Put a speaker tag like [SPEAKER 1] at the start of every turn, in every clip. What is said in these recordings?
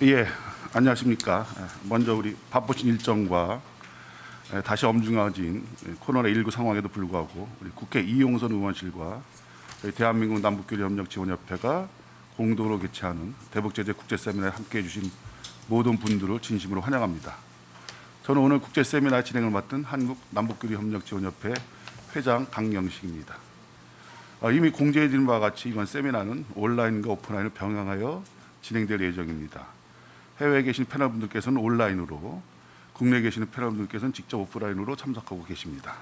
[SPEAKER 1] 예, 안녕하십니까. 먼저 우리 바쁘신 일정과 다시 엄중해진 코로나19 상황에도 불구하고 우리 국회 이용선 의원실과 저희 대한민국 남북교류협력지원협회가 공동으로 개최하는 대북제재 국제세미나에 함께해 주신 모든 분들을 진심으로 환영합니다. 저는 오늘 국제세미나 진행을 맡은 한국 남북교류협력지원협회 회장 강영식입니다. 이미 공지해 드린 바와 같이 이번 세미나는 온라인과 오프라인을 병행하여 진행될 예정입니다. 해외에 계신 패널분들께서는 온라인으로, 국내에 계시는 패널분들께서는 직접 오프라인으로 참석하고 계십니다.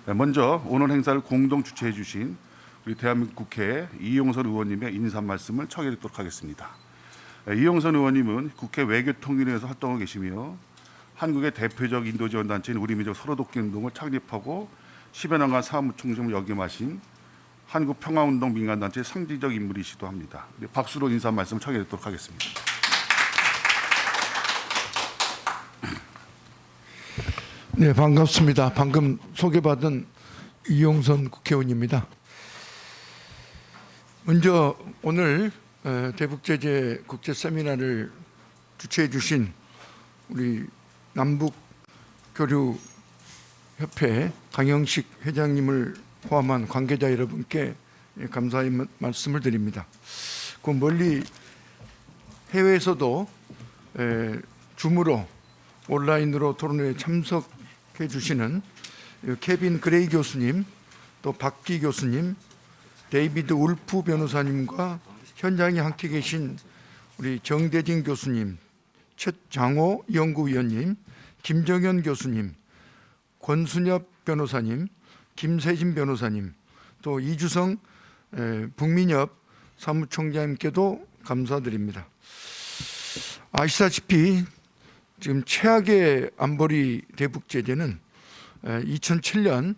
[SPEAKER 1] 먼저 오늘 행사를 공동 주최해 주신 우리 대한민국 국회 이용선 의원님의 인사 말씀을 청해 듣도록 하겠습니다. 이용선 의원님은 국회 외교통일위에서 활동하고 계시며 한국의 대표적 인도지원단체인 우리민족 서로돕기운동을 창립하고 10여 년간 사무총장을 역임하신 한국평화운동 민간단체의 상징적 인물이시기도 합니다. 박수로 인사 말씀을 청해 듣도록 하겠습니다.
[SPEAKER 2] 네, 반갑습니다. 방금 소개받은 이용선 국회의원입니다. 먼저 오늘 대북제재 국제세미나를 주최해 주신 우리 남북교류협회 강영식 회장님을 포함한 관계자 여러분께 감사의 말씀을 드립니다. 그 멀리 해외에서도 줌으로 온라인으로 토론회에 참석해 주시는 케빈 그레이 교수님, 또 박기 교수님, 데이비드 울프 변호사님과 현장에 함께 계신 우리 정대진 교수님, 최장호 연구위원님, 김정현 교수님, 권순엽 변호사님, 김세진 변호사님, 또 이주성 북민협 사무총장님께도 감사드립니다. 아시다시피 지금 최악의 안보리 대북제재는 2007년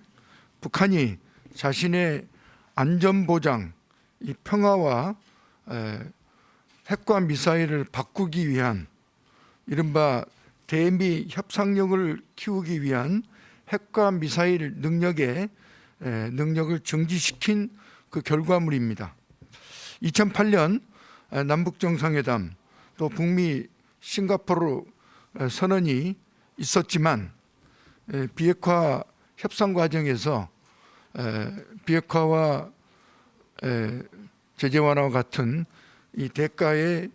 [SPEAKER 2] 북한이 자신의 안전보장, 이 평화와 핵과 미사일을 바꾸기 위한 이른바 대미 협상력을 키우기 위한 핵과 미사일 능력을 증지시킨 그 결과물입니다. 2008년 남북정상회담 또 북미 싱가포르 선언이 있었지만 비핵화 협상 과정에서 비핵화와 제재 완화와 같은 이 대가의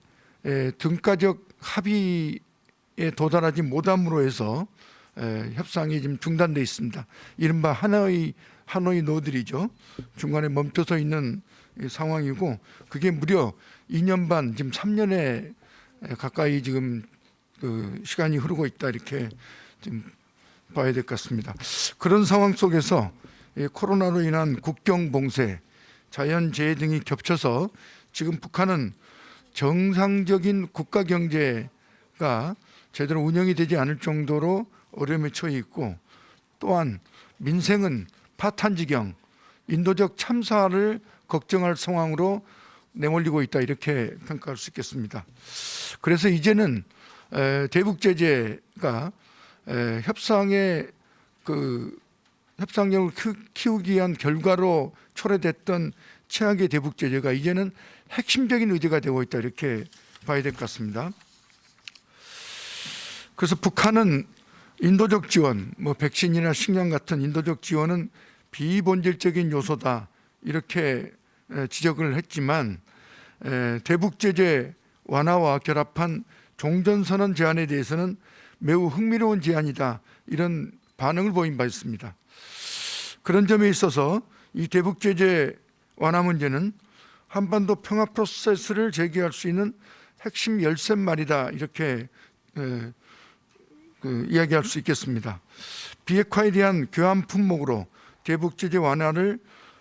[SPEAKER 2] 등가적 합의에 도달하지 못함으로 해서 협상이 지금 중단돼 있습니다. 이른바 하노이 노들이죠. 중간에 멈춰서 있는 상황이고 그게 무려 2년 반, 지금 3년에 가까이 지금 그 시간이 흐르고 있다 이렇게 좀 봐야 될 것 같습니다. 그런 상황 속에서 코로나로 인한 국경 봉쇄, 자연재해 등이 겹쳐서 지금 북한은 정상적인 국가 경제가 제대로 운영이 되지 않을 정도로 어려움에 처해 있고 또한 민생은 파탄지경, 인도적 참사를 걱정할 상황으로 내몰리고 있다 이렇게 평가할 수 있겠습니다. 그래서 이제는 대북제재가 협상의 협상력을 키우기 위한 결과로 초래됐던 최악의 대북제재가 이제는 핵심적인 의제가 되고 있다 이렇게 봐야 될 것 같습니다. 그래서 북한은 인도적 지원, 백신이나 식량 같은 인도적 지원은 비본질적인 요소다 이렇게 지적을 했지만 대북제재 완화와 결합한 종전선언 제안에 대해서는 매우 흥미로운 제안이다 이런 반응을 보인 바 있습니다. 그런 점에 있어서 이 대북제재 완화 문제는 한반도 평화 프로세스를 재개할 수 있는 핵심 열쇠말이다 이렇게 이야기할 수 있겠습니다. 비핵화에 대한 교환 품목으로 대북제재 완화를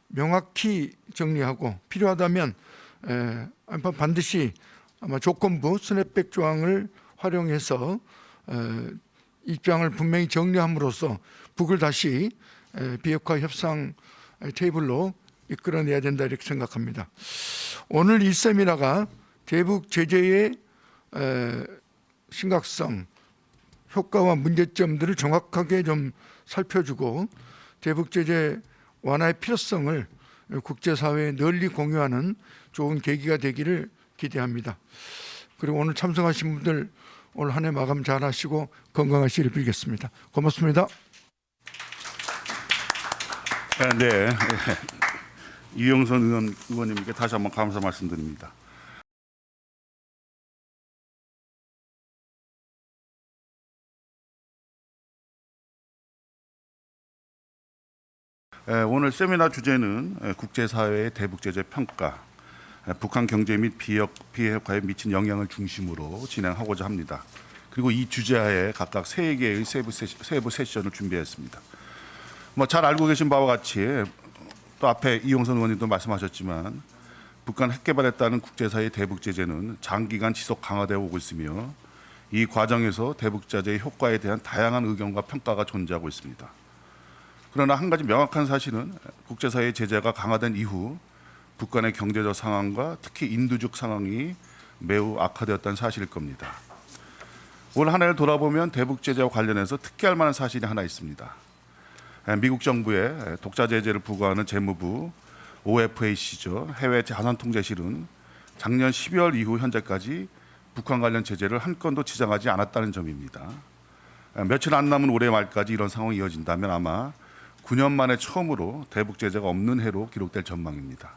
[SPEAKER 2] 명확히 정리하고 필요하다면 반드시 아마 조건부 스냅백 조항을 활용해서 입장을 분명히 정리함으로써 북을 다시 비핵화 협상 테이블로 이끌어내야 된다 이렇게 생각합니다. 오늘 이 세미나가 대북 제재의 심각성, 효과와 문제점들을 정확하게 좀 살펴주고 대북 제재 완화의 필요성을 국제사회에 널리 공유하는 좋은 계기가 되기를 기대합니다. 그리고 오늘 참석하신 분들 오늘 한 해 마감 잘하시고 건강하시길 빌겠습니다. 고맙습니다.
[SPEAKER 1] 네, 이영선 의원님께 다시 한번 감사 말씀드립니다. 오늘 세미나 주제는 국제사회의 대북제재 평가, 북한 경제 및 비핵화에 미친 영향을 중심으로 진행하고자 합니다. 그리고 이 주제하에 각각 3개의 세부 세션을 준비했습니다. 잘 알고 계신 바와 같이 또 앞에 이용선 의원님도 말씀하셨지만 북한 핵 개발에 따른 국제사회의 대북제재는 장기간 지속 강화되어 오고 있으며 이 과정에서 대북제재의 효과에 대한 다양한 의견과 평가가 존재하고 있습니다. 그러나 한 가지 명확한 사실은 국제사회의 제재가 강화된 이후 북한의 경제적 상황과 특히 인도적 상황이 매우 악화되었다는 사실일 겁니다. 올 한 해를 돌아보면 대북 제재와 관련해서 특히할 만한 사실이 하나 있습니다. 미국 정부의 독자 제재를 부과하는 재무부 OFAC죠. 해외 자산통제실은 작년 12월 이후 현재까지 북한 관련 제재를 한 건도 지정하지 않았다는 점입니다. 며칠 안 남은 올해 말까지 이런 상황이 이어진다면 아마 9년 만에 처음으로 대북 제재가 없는 해로 기록될 전망입니다.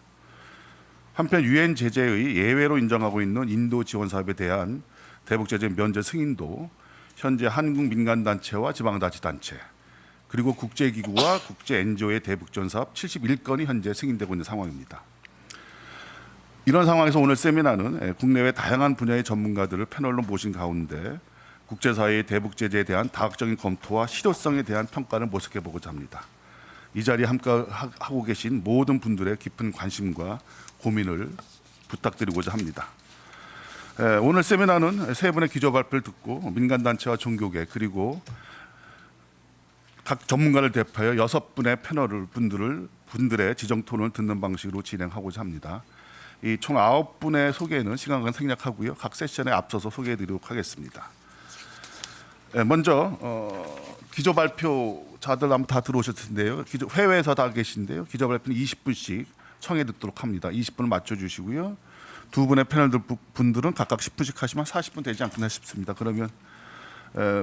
[SPEAKER 1] 한편 유엔 제재의 예외로 인정하고 있는 인도 지원 사업에 대한 대북 제재 면제 승인도 현재 한국 민간단체와 지방자치단체 그리고 국제기구와 국제 NGO의 대북 지원 사업 71건이 현재 승인되고 있는 상황입니다. 이런 상황에서 오늘 세미나는 국내외 다양한 분야의 전문가들을 패널로 모신 가운데 국제사회의 대북 제재에 대한 다각적인 검토와 실효성에 대한 평가를 모색해 보고자 합니다. 이 자리에 함께하고 계신 모든 분들의 깊은 관심과 고민을 부탁드리고자 합니다. 오늘 세미나는 3분의 기조 발표를 듣고 민간단체와 종교계 그리고 각 전문가를 대표하여 6분의 패널 분들의 지정 토론을 듣는 방식으로 진행하고자 합니다. 이 총 9분의 소개는 시간은 생략하고요. 각 세션에 앞서서 소개해드리도록 하겠습니다. 먼저 기조 발표자들 아마 다 들어오셨을 텐데요. 회외에서 다 계신데요. 기조 발표는 20분씩 청해 듣도록 합니다. 20분을 맞춰주시고요. 2분의 패널 분들은 각각 10분씩 하시면 40분 되지 않겠나 싶습니다. 그러면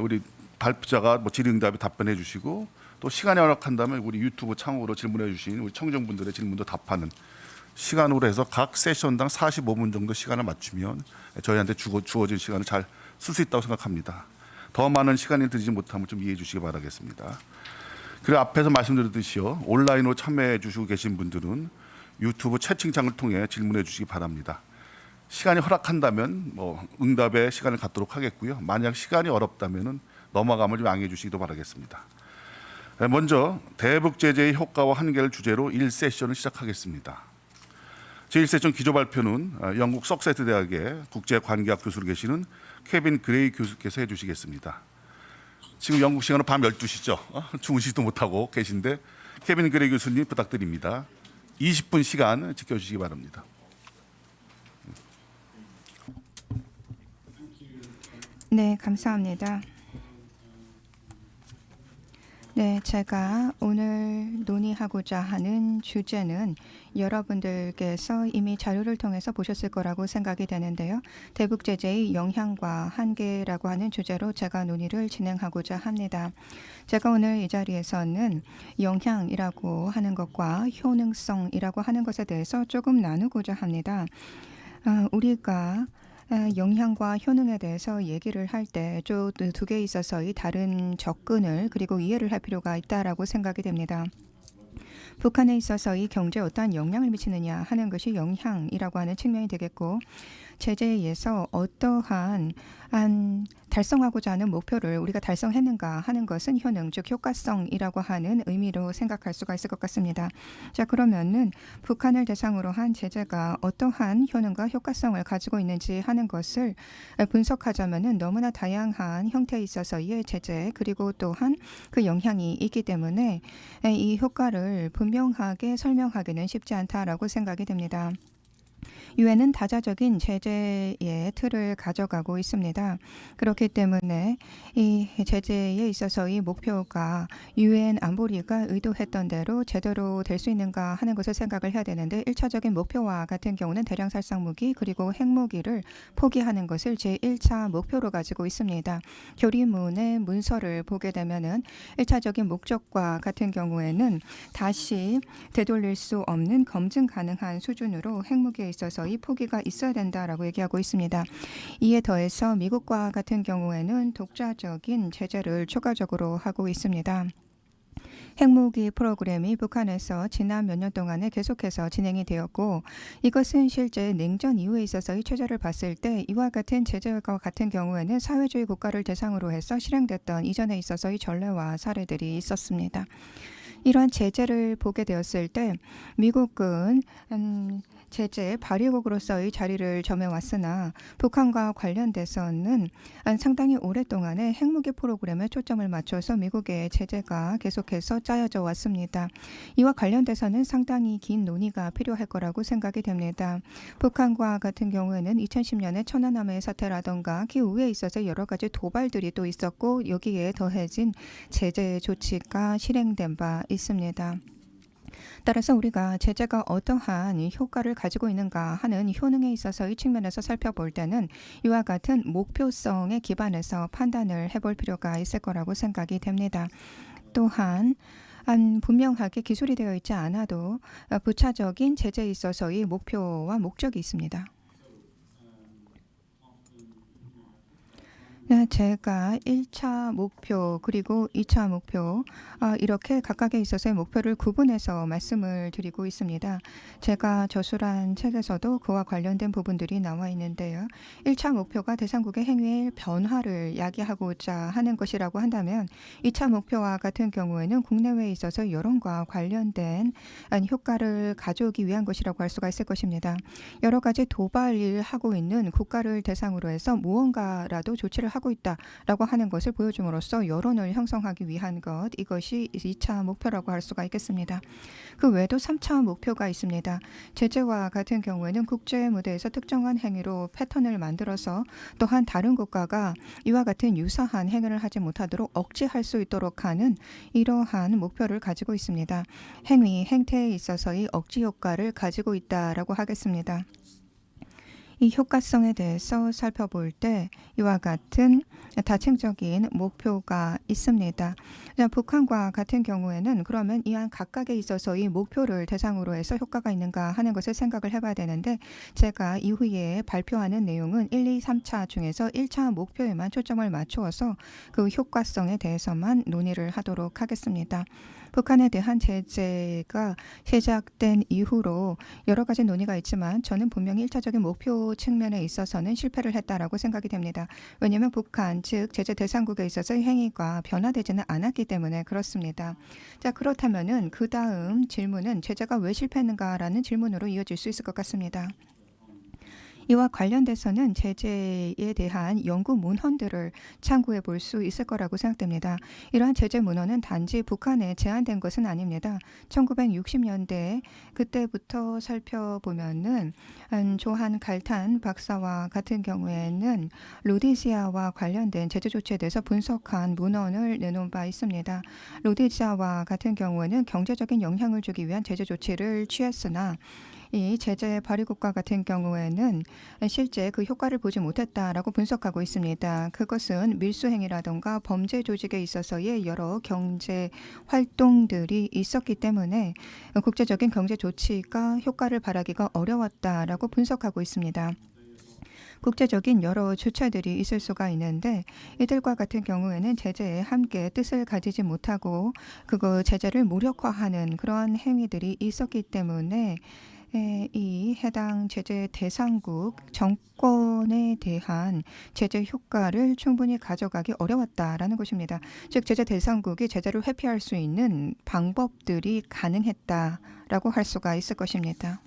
[SPEAKER 1] 우리 발표자가 질의응답에 답변해 주시고 또 시간이 허락한다면 우리 유튜브 창으로 질문해 주신 우리 청정분들의 질문도 답하는 시간으로 해서 각 세션당 45분 정도 시간을 맞추면 저희한테 주어진 시간을 잘 쓸 수 있다고 생각합니다. 더 많은 시간이 들지 못하면 좀 이해해 주시기 바라겠습니다. 그리고 앞에서 말씀드렸듯이요. 온라인으로 참여해 주시고 계신 분들은 유튜브 채팅창을 통해 질문해 주시기 바랍니다. 시간이 허락한다면 응답의 시간을 갖도록 하겠고요. 만약 시간이 어렵다면 넘어감을 좀 양해해 주시기도 바라겠습니다. 먼저 대북 제재의 효과와 한계를 주제로 1세션을 시작하겠습니다. 제1세션 기조 발표는 영국 석세트 대학의 국제관계학 교수로 계시는 케빈 그레이 교수께서 해주시겠습니다. 지금 영국 시간은 밤 12시죠. 주무시지도 못하고 계신데 케빈 그레이 교수님 부탁드립니다. 20분 시간 지켜주시기 바랍니다.
[SPEAKER 3] 네, 감사합니다. 네, 제가 오늘 논의하고자 하는 주제는 여러분들께서 이미 자료를 통해서 보셨을 거라고 생각이 되는데요. 대북 제재의 영향과 한계라고 하는 주제로 제가 논의를 진행하고자 합니다. 제가 오늘 이 자리에서는 영향이라고 하는 것과 효능성이라고 하는 것에 대해서 조금 나누고자 합니다. 우리가 영향과 효능에 대해서 얘기를 할 때 두 개에 있어서의 다른 접근을 그리고 이해를 할 필요가 있다라고 생각이 됩니다. 북한에 있어서의 경제에 어떠한 영향을 미치느냐 하는 것이 영향이라고 하는 측면이 되겠고 제재에 의해서 어떠한 달성하고자 하는 목표를 우리가 달성했는가 하는 것은 효능, 즉 효과성이라고 하는 의미로 생각할 수가 있을 것 같습니다. 자, 그러면은 북한을 대상으로 한 제재가 어떠한 효능과 효과성을 가지고 있는지 하는 것을 분석하자면은 너무나 다양한 형태에 있어서의 제재 그리고 또한 그 영향이 있기 때문에 이 효과를 분명하게 설명하기는 쉽지 않다라고 생각이 됩니다. 유엔은 다자적인 제재의 틀을 가져가고 있습니다. 그렇기 때문에 이 제재에 있어서의 목표가 유엔 안보리가 의도했던 대로 제대로 될 수 있는가 하는 것을 생각을 해야 되는데 1차적인 목표와 같은 경우는 대량 살상 무기 그리고 핵무기를 포기하는 것을 제1차 목표로 가지고 있습니다. 결의문의 문서를 보게 되면은 1차적인 목적과 같은 경우에는 다시 되돌릴 수 없는 검증 가능한 수준으로 핵무기에 있어서 이 포기가 있어야 된다라고 얘기하고 있습니다. 이에 더해서 미국과 같은 경우에는 독자적인 제재를 추가적으로 하고 있습니다. 핵무기 프로그램이 북한에서 지난 몇 년 동안에 계속해서 진행이 되었고 이것은 실제 냉전 이후에 있어서의 체제를 봤을 때 이와 같은 제재와 같은 경우에는 사회주의 국가를 대상으로 해서 실행됐던 이전에 있어서의 전례와 사례들이 있었습니다. 이러한 제재를 보게 되었을 때 미국은 제재 발의국으로서의 자리를 점해왔으나 북한과 관련돼서는 상당히 오랫동안의 핵무기 프로그램에 초점을 맞춰서 미국의 제재가 계속해서 짜여져 왔습니다. 이와 관련돼서는 상당히 긴 논의가 필요할 거라고 생각이 됩니다. 북한과 같은 경우에는 2010년에 천안함의 사태라던가 그 이후에 있어서 여러 가지 도발들이 또 있었고 여기에 더해진 제재 조치가 실행된 바 있습니다. 따라서 우리가 제재가 어떠한 효과를 가지고 있는가 하는 효능에 있어서 이 측면에서 살펴볼 때는 이와 같은 목표성에 기반해서 판단을 해볼 필요가 있을 거라고 생각이 됩니다. 또한 분명하게 기술이 되어 있지 않아도 부차적인 제재에 있어서의 목표와 목적이 있습니다. 제가 1차 목표 그리고 2차 목표 이렇게 각각에 있어서의 목표를 구분해서 말씀을 드리고 있습니다. 제가 저술한 책에서도 그와 관련된 부분들이 나와 있는데요. 1차 목표가 대상국의 행위의 변화를 야기하고자 하는 것이라고 한다면 2차 목표와 같은 경우에는 국내외에 있어서 여론과 관련된 효과를 가져오기 위한 것이라고 할 수가 있을 것입니다. 여러 가지 도발을 하고 있는 국가를 대상으로 해서 무언가라도 조치를 하고 있다라고 하는 것을 보여줌으로써 여론을 형성하기 위한 것 이것이 2차 목표라고 할 수가 있겠습니다. 그 외에도 3차 목표가 있습니다. 제재와 같은 경우에는 국제 무대에서 특정한 행위로 패턴을 만들어서 또한 다른 국가가 이와 같은 유사한 행위를 하지 못하도록 억제할 수 있도록 하는 이러한 목표를 가지고 있습니다. 행위, 행태에 있어서의 억지 효과를 가지고 있다라고 하겠습니다. 이 효과성에 대해서 살펴볼 때 이와 같은 다층적인 목표가 있습니다. 북한과 같은 경우에는 그러면 이한 각각에 있어서 이 목표를 대상으로 해서 효과가 있는가 하는 것을 생각을 해봐야 되는데 제가 이후에 발표하는 내용은 1, 2, 3차 중에서 1차 목표에만 초점을 맞추어서 그 효과성에 대해서만 논의를 하도록 하겠습니다. 북한에 대한 제재가 시작된 이후로 여러 가지 논의가 있지만 저는 분명히 1차적인 목표 측면에 있어서는 실패를 했다라고 생각이 됩니다. 왜냐하면 북한 즉 제재 대상국에 있어서의 행위가 변화되지는 않았기 때문에 그렇습니다. 자 그렇다면은 그 다음 질문은 제재가 왜 실패했는가라는 질문으로 이어질 수 있을 것 같습니다. 이와 관련돼서는 제재에 대한 연구 문헌들을 참고해 볼 수 있을 거라고 생각됩니다. 이러한 제재 문헌은 단지 북한에 제한된 것은 아닙니다. 1960년대 그때부터 살펴보면은 조한 갈탄 박사와 같은 경우에는 로디시아와 관련된 제재 조치에 대해서 분석한 문헌을 내놓은 바 있습니다. 로디시아와 같은 경우에는 경제적인 영향을 주기 위한 제재 조치를 취했으나 이 제재 발의국가 같은 경우에는 실제 그 효과를 보지 못했다라고 분석하고 있습니다. 그것은 밀수행위라든가 범죄 조직에 있어서의 여러 경제 활동들이 있었기 때문에 국제적인 경제 조치가 효과를 발하기가 어려웠다라고 분석하고 있습니다. 국제적인 여러 주체들이 있을 수가 있는데 이들과 같은 경우에는 제재에 함께 뜻을 가지지 못하고 그거 제재를 무력화하는 그러한 행위들이 있었기 때문에 이 해당 제재 대상국 정권에 대한 제재 효과를 충분히 가져가기 어려웠다라는 것입니다. 즉 제재 대상국이 제재를 회피할 수 있는 방법들이 가능했다라고 할 수가 있을 것입니다.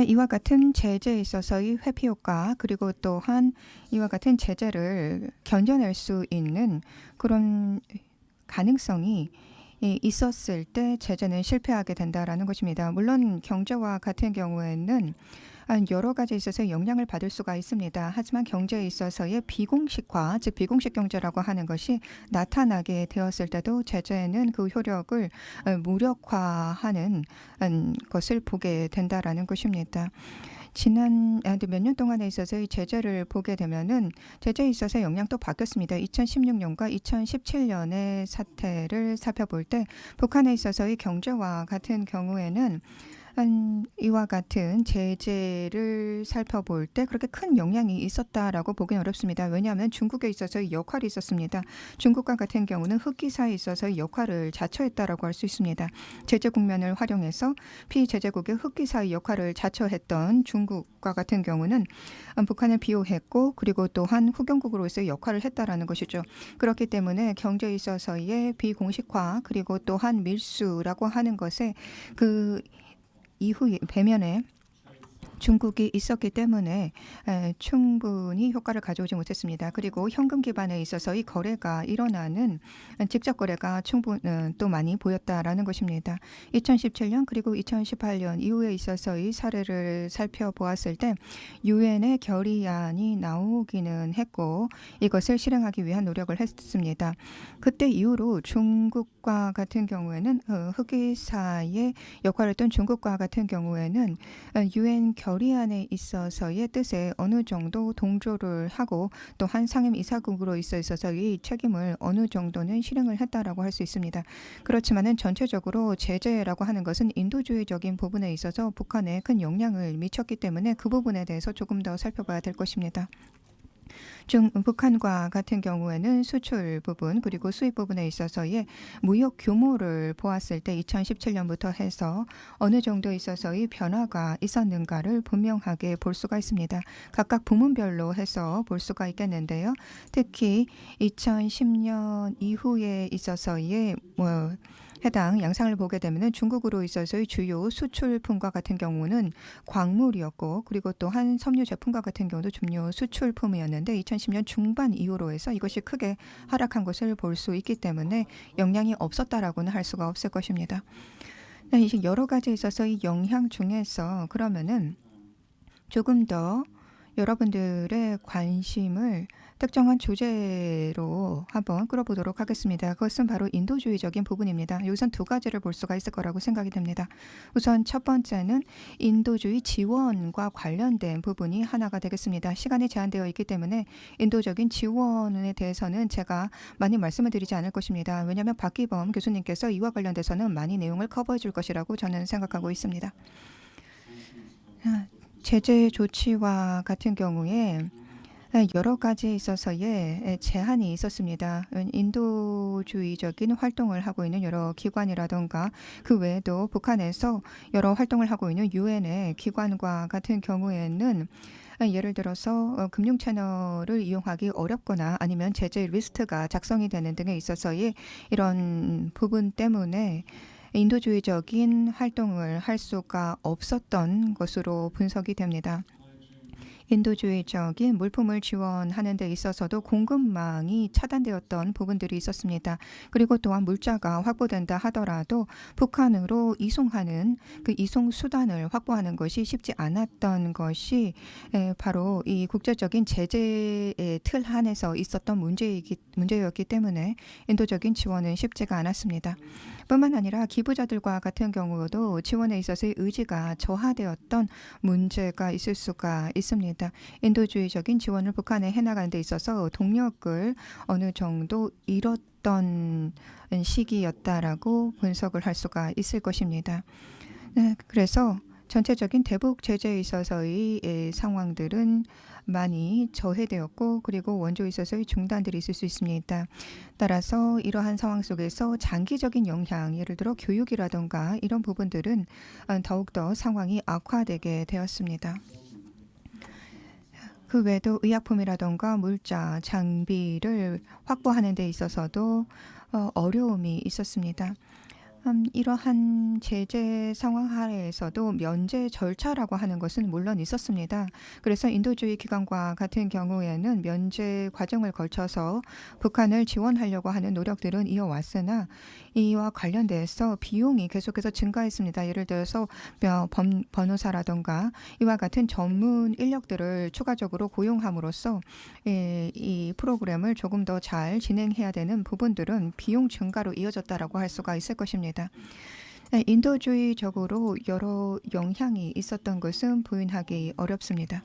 [SPEAKER 3] 이와 같은 제재에 있어서의 회피 효과 그리고 또한 이와 같은 제재를 견뎌낼 수 있는 그런 가능성이 있었을 때 제재는 실패하게 된다라는 것입니다. 물론 경제와 같은 경우에는 여러 가지 있어서 영향을 받을 수가 있습니다. 하지만 경제에 있어서의 비공식화, 즉 비공식 경제라고 하는 것이 나타나게 되었을 때도 제재는 그 효력을 무력화하는 것을 보게 된다라는 것입니다. 지난 몇 년 동안에 있어서 이 제재를 보게 되면은 제재에 있어서 영향도 바뀌었습니다. 2016년과 2017년의 사태를 살펴볼 때 북한에 있어서의 경제와 같은 경우에는 이와 같은 제재를 살펴볼 때 그렇게 큰 영향이 있었다라고 보기는 어렵습니다. 왜냐하면 중국에 있어서 역할이 있었습니다. 중국과 같은 경우는 흑기사에 있어서 역할을 자처했다라고 할 수 있습니다. 제재 국면을 활용해서 피제재국의 흑기사의 역할을 자처했던 중국과 같은 경우는 북한을 비호했고 그리고 또한 후견국으로서의 역할을 했다라는 것이죠. 그렇기 때문에 경제에 있어서의 비공식화 그리고 또한 밀수라고 하는 것에 그 이후 배면에 중국이 있었기 때문에 충분히 효과를 가져오지 못했습니다. 그리고 현금 기반에 있어서의 거래가 일어나는 직접 거래가 또 많이 보였다라는 것입니다. 2017년 그리고 2018년 이후에 있어서의 사례를 살펴보았을 때 유엔의 결의안이 나오기는 했고 이것을 실행하기 위한 노력을 했습니다. 그때 이후로 중국과 같은 경우에는 흑기사의 역할을 했던 중국과 같은 경우에는 유엔 결의안에 있어서의 뜻에 어느 정도 동조를 하고 또한 상임 이사국으로 있어서 이 책임을 어느 정도는 실행을 했다라고 할 수 있습니다. 그렇지만은 전체적으로 제재라고 하는 것은 인도주의적인 부분에 있어서 북한에 큰 영향을 미쳤기 때문에 그 부분에 대해서 조금 더 살펴봐야 될 것입니다. 북한과 같은 경우에는 수출 부분 그리고 수입 부분에 있어서의 무역 규모를 보았을 때 2017년부터 해서 어느 정도 있어서의 변화가 있었는가를 분명하게 볼 수가 있습니다. 각각 부문별로 해서 볼 수가 있겠는데요. 특히 2010년 이후에 있어서의 해당 양상을 보게 되면 중국으로 있어서의 주요 수출품과 같은 경우는 광물이었고 그리고 또한 섬유 제품과 같은 경우도 중요 수출품이었는데 2010년 중반 이후로 해서 이것이 크게 하락한 것을 볼 수 있기 때문에 영향이 없었다라고는 할 수가 없을 것입니다. 이제 여러 가지 있어서의 영향 중에서 그러면은 조금 더 여러분들의 관심을 특정한 주제로 한번 끌어보도록 하겠습니다. 그것은 바로 인도주의적인 부분입니다. 우선 두 가지를 볼 수가 있을 거라고 생각이 됩니다. 우선 첫 번째는 인도주의 지원과 관련된 부분이 하나가 되겠습니다. 시간이 제한되어 있기 때문에 인도적인 지원에 대해서는 제가 많이 말씀을 드리지 않을 것입니다. 왜냐하면 박기범 교수님께서 이와 관련돼서는 많이 내용을 커버해 줄 것이라고 저는 생각하고 있습니다. 제재 조치와 같은 경우에 여러 가지에 있어서의 제한이 있었습니다. 인도주의적인 활동을 하고 있는 여러 기관이라던가 그 외에도 북한에서 여러 활동을 하고 있는 유엔의 기관과 같은 경우에는 예를 들어서 금융 채널을 이용하기 어렵거나 아니면 제재 리스트가 작성이 되는 등에 있어서의 이런 부분 때문에 인도주의적인 활동을 할 수가 없었던 것으로 분석이 됩니다. 인도주의적인 물품을 지원하는 데 있어서도 공급망이 차단되었던 부분들이 있었습니다. 그리고 또한 물자가 확보된다 하더라도 북한으로 이송하는 그 이송 수단을 확보하는 것이 쉽지 않았던 것이 바로 이 국제적인 제재의 틀 안에서 있었던 문제였기 때문에 인도적인 지원은 쉽지가 않았습니다. 뿐만 아니라 기부자들과 같은 경우도 지원에 있어서의 의지가 저하되었던 문제가 있을 수가 있습니다. 인도주의적인 지원을 북한에 해나가는 데 있어서 동력을 어느 정도 잃었던 시기였다라고 분석을 할 수가 있을 것입니다. 그래서 전체적인 대북 제재에 있어서의 상황들은 많이 저해되었고 그리고 원조에 있어서의 중단들이 있을 수 있습니다. 따라서 이러한 상황 속에서 장기적인 영향, 예를 들어 교육이라던가 이런 부분들은 더욱더 상황이 악화되게 되었습니다. 그 외에도 의약품이라던가 물자, 장비를 확보하는 데 있어서도 어려움이 있었습니다. 이러한 제재 상황 하에서도 면제 절차라고 하는 것은 물론 있었습니다. 그래서 인도주의 기관과 같은 경우에는 면제 과정을 거쳐서 북한을 지원하려고 하는 노력들은 이어왔으나 이와 관련돼서 비용이 계속해서 증가했습니다. 예를 들어서 변호사라던가 이와 같은 전문 인력들을 추가적으로 고용함으로써 이 프로그램을 조금 더 잘 진행해야 되는 부분들은 비용 증가로 이어졌다라고 할 수가 있을 것입니다. 인도주의적으로 여러 영향이 있었던 것은 부인하기 어렵습니다.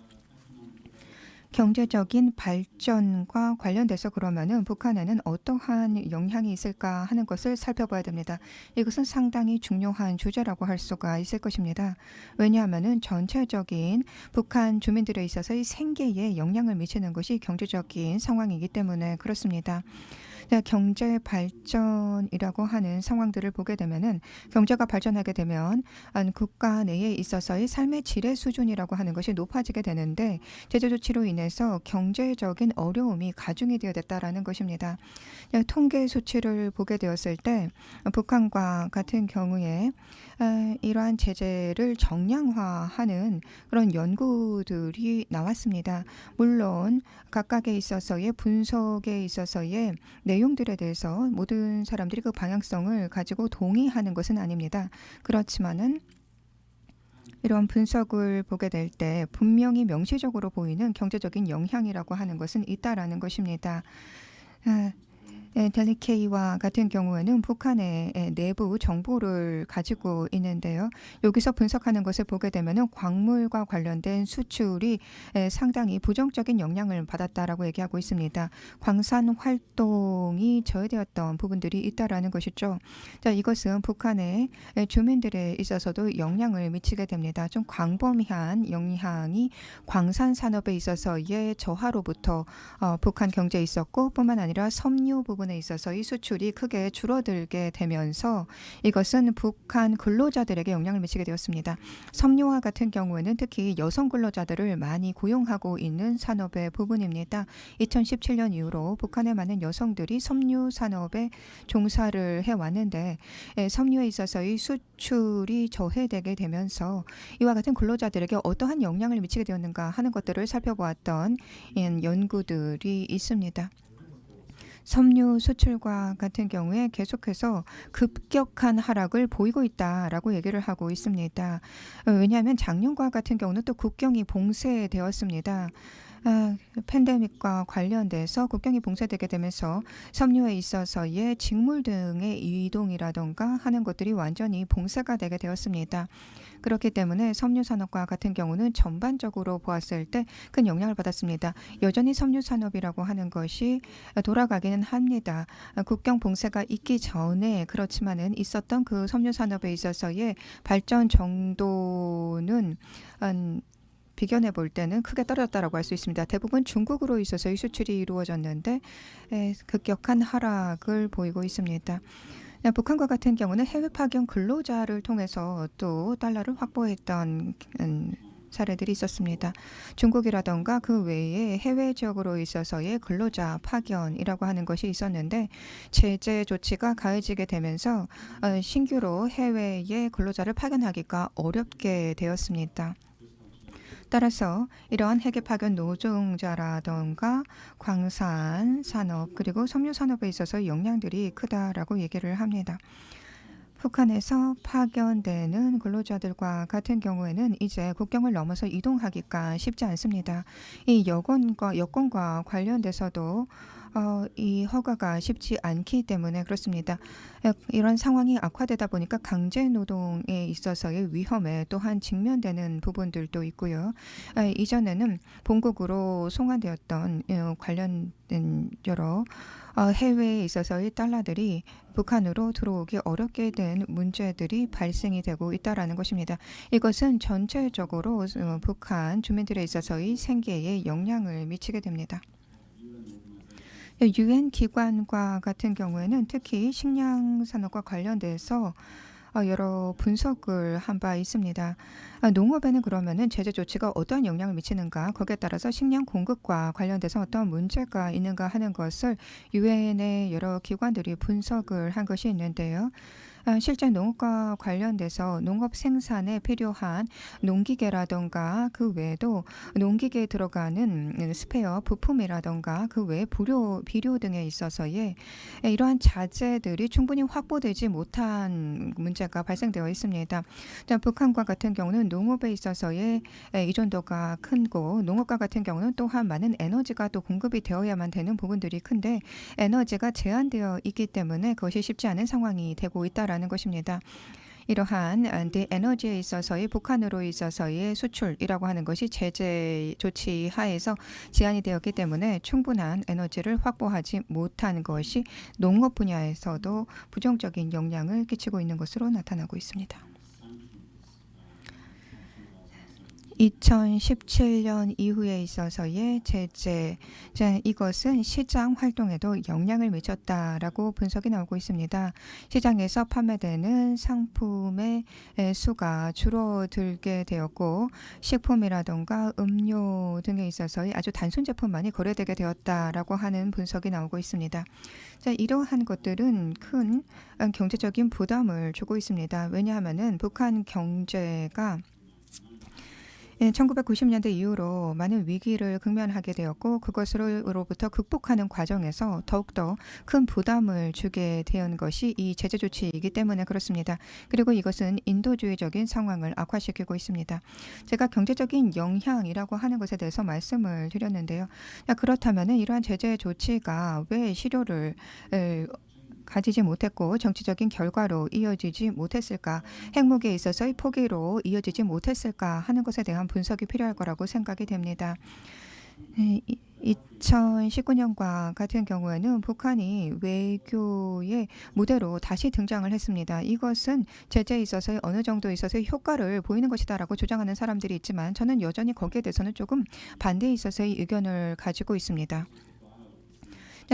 [SPEAKER 3] 경제적인 발전과 관련돼서 그러면은 북한에는 어떠한 영향이 있을까 하는 것을 살펴봐야 됩니다. 이것은 상당히 중요한 주제라고 할 수가 있을 것입니다. 왜냐하면은 전체적인 북한 주민들에 있어서의 생계에 영향을 미치는 것이 경제적인 상황이기 때문에 그렇습니다. 경제 발전이라고 하는 상황들을 보게 되면은 경제가 발전하게 되면 국가 내에 있어서의 삶의 질의 수준이라고 하는 것이 높아지게 되는데 제재 조치로 인해서 경제적인 어려움이 가중이 되어졌다라는 것입니다. 통계 수치를 보게 되었을 때 북한과 같은 경우에 이러한 제재를 정량화하는 그런 연구들이 나왔습니다. 물론 각각에 있어서의 분석에 있어서의 내용들에 대해서 모든 사람들이 그 방향성을 가지고 동의하는 것은 아닙니다. 그렇지만은 이런 분석을 보게 될 때 분명히 명시적으로 보이는 경제적인 영향이라고 하는 것은 있다라는 것입니다. 델리케이와 같은 경우에는 북한의 내부 정보를 가지고 있는데요. 여기서 분석하는 것을 보게 되면 광물과 관련된 수출이 상당히 부정적인 영향을 받았다라고 얘기하고 있습니다. 광산 활동이 저해되었던 부분들이 있다라는 것이죠. 자, 이것은 북한의 주민들에 있어서도 영향을 미치게 됩니다. 좀 광범위한 영향이 광산 산업에 있어서의 저하로부터 북한 경제에 있었고 뿐만 아니라 섬유 부분에 있어서 이 수출이 크게 줄어들게 되면서 이것은 북한 근로자들에게 영향을 미치게 되었습니다. 섬유화 같은 경우에는 특히 여성 근로자들을 많이 고용하고 있는 산업의 부분입니다. 2017년 이후로 북한의 많은 여성들이 섬유 산업에 종사를 해왔는데 섬유에 있어서의 수출이 저해되게 되면서 이와 같은 근로자들에게 어떠한 영향을 미치게 되었는가 하는 것들을 살펴보았던 연구들이 있습니다. 섬유 수출과 같은 경우에 계속해서 급격한 하락을 보이고 있다라고 얘기를 하고 있습니다. 왜냐하면 작년과 같은 경우는 또 국경이 봉쇄되었습니다. 팬데믹과 관련돼서 국경이 봉쇄되게 되면서 섬유에 있어서의 직물 등의 이동이라던가 하는 것들이 완전히 봉쇄가 되게 되었습니다. 그렇기 때문에 섬유 산업과 같은 경우는 전반적으로 보았을 때 큰 영향을 받았습니다. 여전히 섬유 산업이라고 하는 것이 돌아가기는 합니다. 국경 봉쇄가 있기 전에 그렇지만은 있었던 그 섬유 산업에 있어서의 발전 정도는 비견해 볼 때는 크게 떨어졌다라고 할 수 있습니다. 대부분 중국으로 있어서의 수출이 이루어졌는데 급격한 하락을 보이고 있습니다. 북한과 같은 경우는 해외 파견 근로자를 통해서 또 달러를 확보했던 사례들이 있었습니다. 중국이라던가 그 외에 해외 지역으로 있어서의 근로자 파견이라고 하는 것이 있었는데 제재 조치가 가해지게 되면서 신규로 해외에 근로자를 파견하기가 어렵게 되었습니다. 따라서 이러한 해외 파견 노동자라던가 광산 산업 그리고 섬유 산업에 있어서 영향들이 크다라고 얘기를 합니다. 북한에서 파견되는 근로자들과 같은 경우에는 이제 국경을 넘어서 이동하기가 쉽지 않습니다. 이 여권과 관련돼서도 이 허가가 쉽지 않기 때문에 그렇습니다. 이런 상황이 악화되다 보니까 강제 노동에 있어서의 위험에 또한 직면되는 부분들도 있고요. 이전에는 본국으로 송환되었던 관련된 여러 해외에 있어서의 달러들이 북한으로 들어오기 어렵게 된 문제들이 발생이 되고 있다라는 것입니다. 이것은 전체적으로 북한 주민들에 있어서의 생계에 영향을 미치게 됩니다. 유엔 기관과 같은 경우에는 특히 식량 산업과 관련돼서 여러 분석을 한 바 있습니다. 농업에는 그러면은 제재 조치가 어떠한 영향을 미치는가, 거기에 따라서 식량 공급과 관련돼서 어떤 문제가 있는가 하는 것을 유엔의 여러 기관들이 분석을 한 것이 있는데요. 실제 농업과 관련돼서 농업 생산에 필요한 농기계라던가 그 외에도 농기계에 들어가는 스페어 부품이라던가 그 외에 비료 등에 있어서의 이러한 자재들이 충분히 확보되지 못한 문제가 발생되어 있습니다. 자, 북한과 같은 경우는 농업에 있어서의 의존도가 크고 농업과 같은 경우는 또한 많은 에너지가 또 공급이 되어야만 되는 부분들이 큰데 에너지가 제한되어 있기 때문에 그것이 쉽지 않은 상황이 되고 있다라는 것입니다. 이러한 에너지에 있어서의 북한으로 있어서의 수출이라고 하는 것이 제재 조치 하에서 제한이 되었기 때문에 충분한 에너지를 확보하지 못한 것이 농업 분야에서도 부정적인 영향을 끼치고 있는 것으로 나타나고 있습니다. 2017년 이후에 있어서의 제재, 이것은 시장 활동에도 영향을 미쳤다라고 분석이 나오고 있습니다. 시장에서 판매되는 상품의 수가 줄어들게 되었고 식품이라던가 음료 등에 있어서의 아주 단순 제품만이 거래되게 되었다라고 하는 분석이 나오고 있습니다. 자, 이러한 것들은 큰 경제적인 부담을 주고 있습니다. 왜냐하면은 북한 경제가 1990년대 이후로 많은 위기를 직면하게 되었고 그것으로부터 극복하는 과정에서 더욱더 큰 부담을 주게 된 것이 이 제재 조치이기 때문에 그렇습니다. 그리고 이것은 인도주의적인 상황을 악화시키고 있습니다. 제가 경제적인 영향이라고 하는 것에 대해서 말씀을 드렸는데요. 그렇다면 이러한 제재 조치가 왜 실효를 가지지 못했고 정치적인 결과로 이어지지 못했을까, 핵무기에 있어서의 포기로 이어지지 못했을까 하는 것에 대한 분석이 필요할 거라고 생각이 됩니다. 2019년과 같은 경우에는 북한이 외교의 무대로 다시 등장을 했습니다. 이것은 제재에 있어서 어느 정도 있어서의 효과를 보이는 것이다라고 주장하는 사람들이 있지만 저는 여전히 거기에 대해서는 조금 반대에 있어서의 의견을 가지고 있습니다.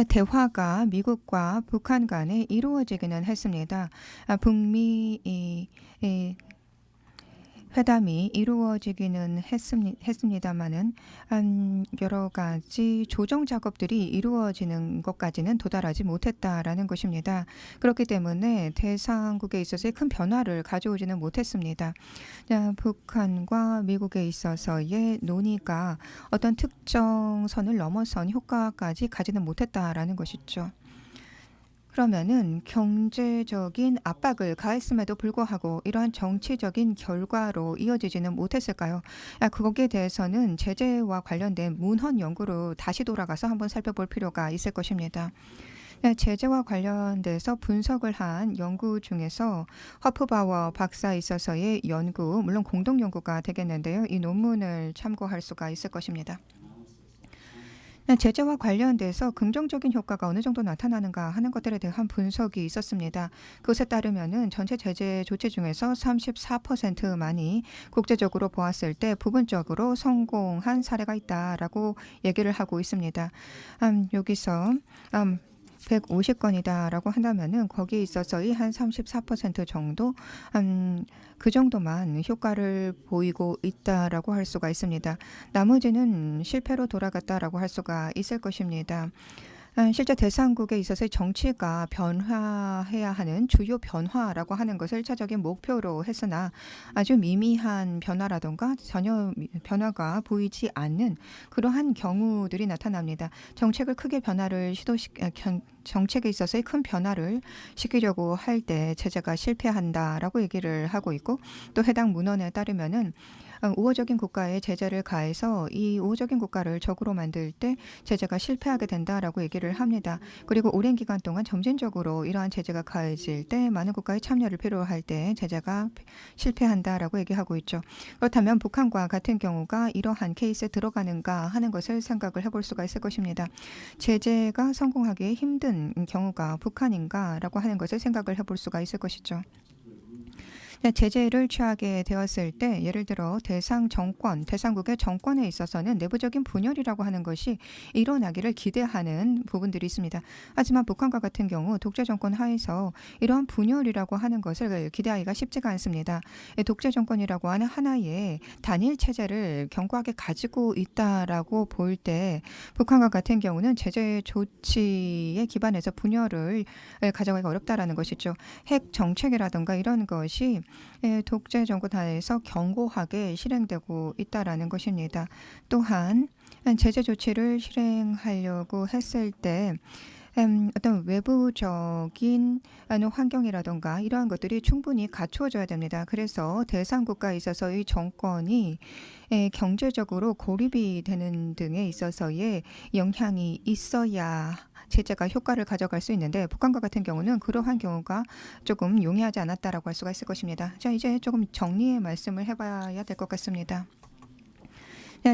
[SPEAKER 3] 대화가 미국과 북한 간에 이루어지기는 했습니다. 북미 회담이 이루어지기는 했습니다만은 여러 가지 조정 작업들이 이루어지는 것까지는 도달하지 못했다라는 것입니다. 그렇기 때문에 대상국에 있어서의 큰 변화를 가져오지는 못했습니다. 북한과 미국에 있어서의 논의가 어떤 특정 선을 넘어선 효과까지 가지는 못했다라는 것이죠. 그러면은 경제적인 압박을 가했음에도 불구하고 이러한 정치적인 결과로 이어지지는 못했을까요? 거기에 대해서는 제재와 관련된 문헌 연구로 다시 돌아가서 한번 살펴볼 필요가 있을 것입니다. 제재와 관련돼서 분석을 한 연구 중에서 허프바워 박사에 있어서의 연구, 물론 공동 연구가 되겠는데요. 이 논문을 참고할 수가 있을 것입니다. 제재와 관련돼서 긍정적인 효과가 어느 정도 나타나는가 하는 것들에 대한 분석이 있었습니다. 그것에 따르면은 전체 제재 조치 중에서 34%만이 국제적으로 보았을 때 부분적으로 성공한 사례가 있다라고 얘기를 하고 있습니다. 여기서 150건이다라고 한다면은 거기에 있어서의 한 34% 정도 그 정도만 효과를 보이고 있다라고 할 수가 있습니다. 나머지는 실패로 돌아갔다라고 할 수가 있을 것입니다. 실제 대상국에 있어서 정치가 변화해야 하는 주요 변화라고 하는 것을 1차적인 목표로 했으나 아주 미미한 변화라던가 전혀 변화가 보이지 않는 그러한 경우들이 나타납니다. 정책을 크게 정책에 있어서의 큰 변화를 시키려고 할 때 제재가 실패한다라고 얘기를 하고 있고 또 해당 문헌에 따르면은 우호적인 국가에 제재를 가해서 이 우호적인 국가를 적으로 만들 때 제재가 실패하게 된다라고 얘기를 합니다. 그리고 오랜 기간 동안 점진적으로 이러한 제재가 가해질 때 많은 국가의 참여를 필요로 할 때 제재가 실패한다라고 얘기하고 있죠. 그렇다면 북한과 같은 경우가 이러한 케이스에 들어가는가 하는 것을 생각을 해볼 수가 있을 것입니다. 제재가 성공하기 힘든 경우가 북한인가라고 하는 것을 생각을 해볼 수가 있을 것이죠. 제재를 취하게 되었을 때 예를 들어 대상국의 정권에 있어서는 내부적인 분열이라고 하는 것이 일어나기를 기대하는 부분들이 있습니다. 하지만 북한과 같은 경우 독재 정권 하에서 이러한 분열이라고 하는 것을 기대하기가 쉽지가 않습니다. 독재 정권이라고 하는 하나의 단일 체제를 견고하게 가지고 있다라고 볼 때 북한과 같은 경우는 제재 조치에 기반해서 분열을 가져가기가 어렵다라는 것이죠. 핵 정책이라든가 이런 것이 독재 정권 하에서 견고하게 실행되고 있다라는 것입니다. 또한 제재 조치를 실행하려고 했을 때 어떤 외부적인 환경이라든가 이러한 것들이 충분히 갖추어져야 됩니다. 그래서 대상 국가에 있어서의 정권이 경제적으로 고립이 되는 등에 있어서의 영향이 있어야 제재가 효과를 가져갈 수 있는데 북한과 같은 경우는 그러한 경우가 조금 용이하지 않았다라고 할 수가 있을 것입니다. 자, 이제 조금 정리의 말씀을 해봐야 될 것 같습니다.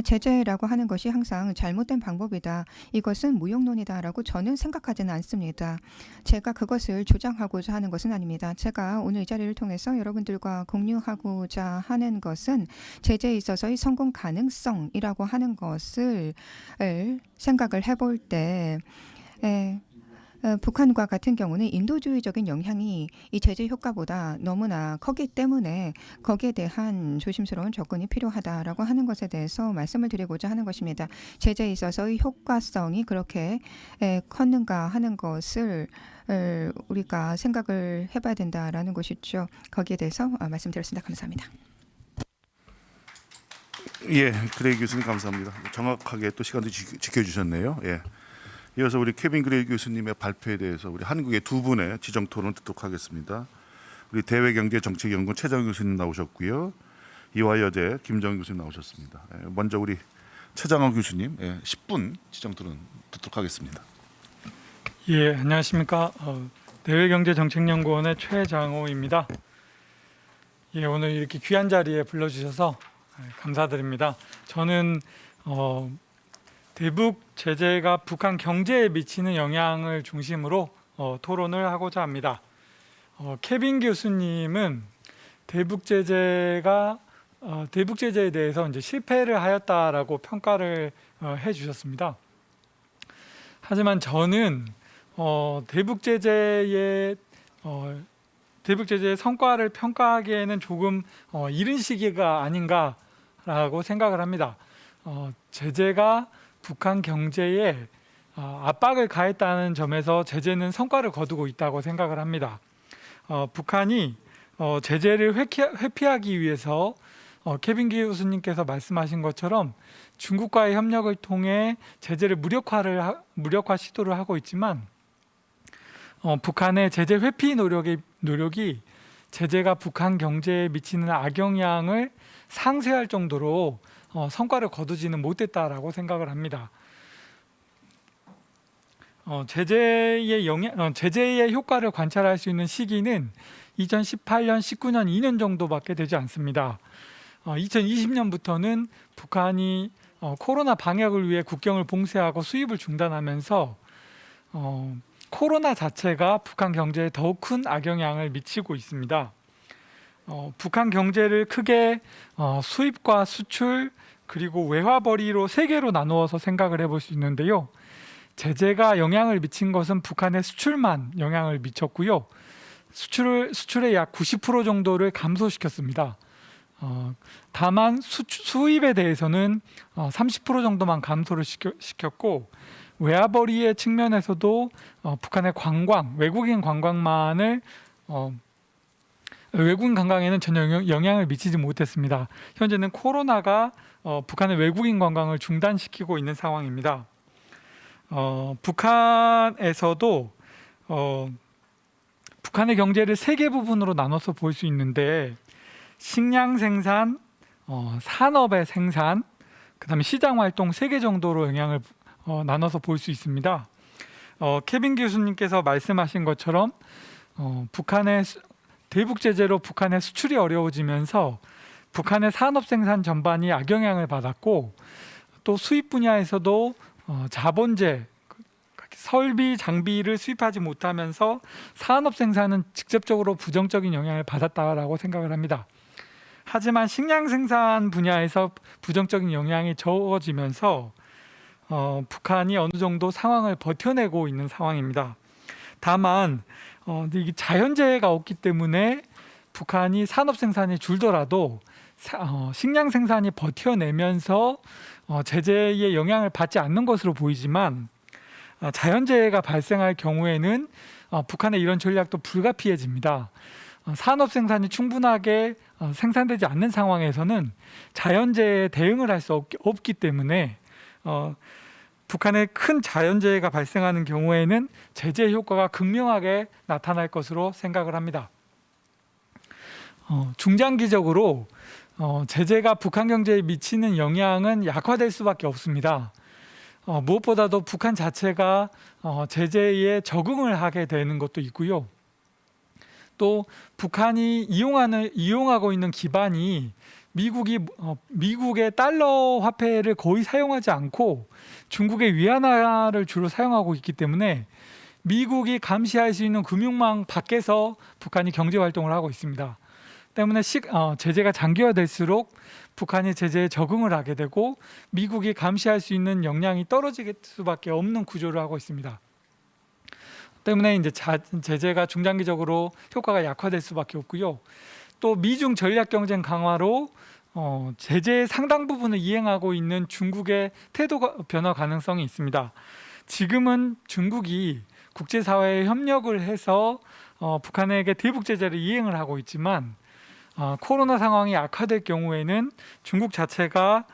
[SPEAKER 3] 제재라고 하는 것이 항상 잘못된 방법이다. 이것은 무용론이다라고 저는 생각하지는 않습니다. 제가 그것을 주장하고자 하는 것은 아닙니다. 제가 오늘 이 자리를 통해서 여러분들과 공유하고자 하는 것은 제재에 있어서의 성공 가능성이라고 하는 것을 생각을 해볼 때 북한과 같은 경우는 인도주의적인 영향이 이 제재 효과보다 너무나 크기 때문에 거기에 대한 조심스러운 접근이 필요하다라고 하는 것에 대해서 말씀을 드리고자 하는 것입니다. 제재에 있어서의 효과성이 그렇게 컸는가 하는 것을 우리가 생각을 해봐야 된다라는 것이죠. 거기에 대해서 말씀드렸습니다. 감사합니다.
[SPEAKER 1] 예, 그레이 교수님 감사합니다. 정확하게 또 시간도 지켜주셨네요. 예. 이어서 우리 케빈 그레이 교수님의 발표에 대해서 우리 한국의 두 분의 지정 토론 듣도록 하겠습니다. 우리 대외경제정책연구원 최정희 교수님 나오셨고요. 이화여대 김정희 교수님 나오셨습니다. 먼저 우리 최장호 교수님 10분 지정 토론 듣도록 하겠습니다.
[SPEAKER 4] 예, 안녕하십니까. 대외경제정책연구원의 최장호입니다. 예, 오늘 이렇게 귀한 자리에 불러주셔서 감사드립니다. 저는 대북 제재가 북한 경제에 미치는 영향을 중심으로 토론을 하고자 합니다. 케빈 교수님은 대북 제재에 대해서 이제 실패를 하였다라고 평가를 해주셨습니다. 하지만 저는 대북 제재의 성과를 평가하기에는 조금 이른 시기가 아닌가라고 생각을 합니다. 제재가 북한 경제에 압박을 가했다는 점에서 제재는 성과를 거두고 있다고 생각을 합니다. 북한이 제재를 회피하기 위해서 케빈 교수님께서 말씀하신 것처럼 중국과의 협력을 통해 제재를 무력화 시도를 하고 있지만 북한의 제재 회피 노력이 제재가 북한 경제에 미치는 악영향을 상쇄할 정도로 성과를 거두지는 못했다라고 생각을 합니다. 제재의 효과를 관찰할 수 있는 시기는 2018년, 19년 2년 정도밖에 되지 않습니다. 2020년부터는 북한이 코로나 방역을 위해 국경을 봉쇄하고 수입을 중단하면서 코로나 자체가 북한 경제에 더욱 큰 악영향을 미치고 있습니다. 북한 경제를 크게 수입과 수출 그리고 외화벌이로 세 개로 나누어서 생각을 해볼 수 있는데요. 제재가 영향을 미친 것은 북한의 수출만 영향을 미쳤고요. 수출의 약 90% 정도를 감소시켰습니다. 다만 수입에 대해서는 30% 정도만 감소를 시켰고 외화벌이의 측면에서도 북한의 외국인 관광에는 전혀 영향을 미치지 못했습니다. 현재는 코로나가 북한의 외국인 관광을 중단시키고 있는 상황입니다. 북한에서도 북한의 경제를 세 개 부분으로 나눠서 볼 수 있는데 식량 생산, 산업의 생산, 그다음에 시장 활동 세 개 정도로 영향을 나눠서 볼 수 있습니다. 케빈 교수님께서 말씀하신 것처럼 북한의 대북 제재로 북한의 수출이 어려워지면서 북한의 산업 생산 전반이 악영향을 받았고 또 수입 분야에서도 자본재 설비 장비를 수입하지 못하면서 산업 생산은 직접적으로 부정적인 영향을 받았다라고 생각을 합니다. 하지만 식량 생산 분야에서 부정적인 영향이 적어지면서 북한이 어느 정도 상황을 버텨내고 있는 상황입니다. 다만 이게 자연재해가 없기 때문에 북한이 산업 생산이 줄더라도 식량 생산이 버텨내면서 제재의 영향을 받지 않는 것으로 보이지만 자연재해가 발생할 경우에는 북한의 이런 전략도 불가피해집니다. 산업 생산이 충분하게 생산되지 않는 상황에서는 자연재해에 대응을 할 수 없기 때문에 북한의 큰 자연재해가 발생하는 경우에는 제재 효과가 극명하게 나타날 것으로 생각을 합니다. 중장기적으로 제재가 북한 경제에 미치는 영향은 약화될 수밖에 없습니다. 무엇보다도 북한 자체가 제재에 적응을 하게 되는 것도 있고요. 또 북한이 이용하고 있는 기반이 미국의 달러 화폐를 거의 사용하지 않고 중국의 위안화를 주로 사용하고 있기 때문에 미국이 감시할 수 있는 금융망 밖에서 북한이 경제 활동을 하고 있습니다. 때문에 제재가 장기화될수록 북한이 제재에 적응을 하게 되고 미국이 감시할 수 있는 역량이 떨어질 수밖에 없는 구조를 하고 있습니다. 때문에 이제 제재가 중장기적으로 효과가 약화될 수밖에 없고요. 또 미중 전략 경쟁 강화로 제재의 상당 부분을 이행하고 있는 중국의 태도 변화 가능성이 있습니다. 지금은 중국이 국제사회에 협력을 해서 북한에게 대북 제재를 이행을 하고 있지만 코로나 상황이 악화될 경우에는 중국 자체가